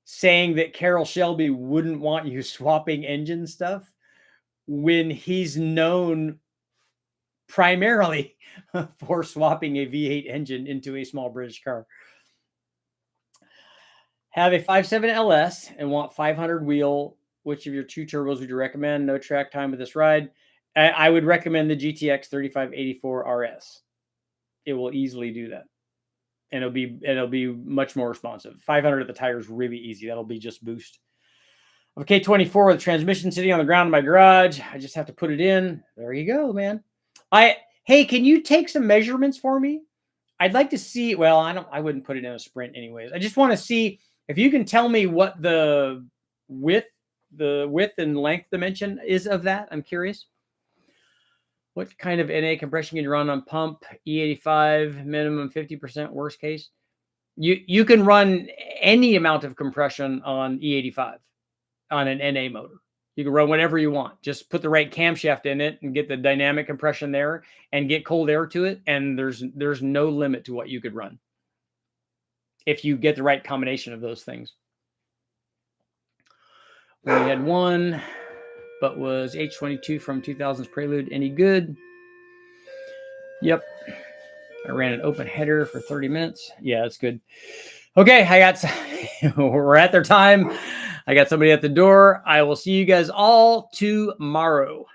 saying that Carroll Shelby wouldn't want you swapping engine stuff when he's known primarily for swapping a V8 engine into a small British car. Have a 5.7 LS and want 500 wheel. Which of your 2 turbos would you recommend? No track time with this ride. I would recommend the GTX 3584 RS. It will easily do that. And it'll be much more responsive. 500 at the tire is really easy. That'll be just boost. Of K24 with a transmission sitting on the ground in my garage. I just have to put it in. There you go, man. Hey, can you take some measurements for me I'd like to see, well, I wouldn't put it in a sprint anyways. I just want to see if you can tell me what the width and length dimension is of that. I'm curious. What kind of NA compression can you run on pump? E85, minimum 50%, worst case. You can run any amount of compression on E85 on an NA motor. You can run whatever you want. Just put the right camshaft in it and get the dynamic compression there and get cold air to it. And there's no limit to what you could run if you get the right combination of those things. We had one, but was H22 from 2000's Prelude any good? Yep. I ran an open header for 30 minutes. Yeah, that's good. Okay, we're at their time. I got somebody at the door. I will see you guys all tomorrow.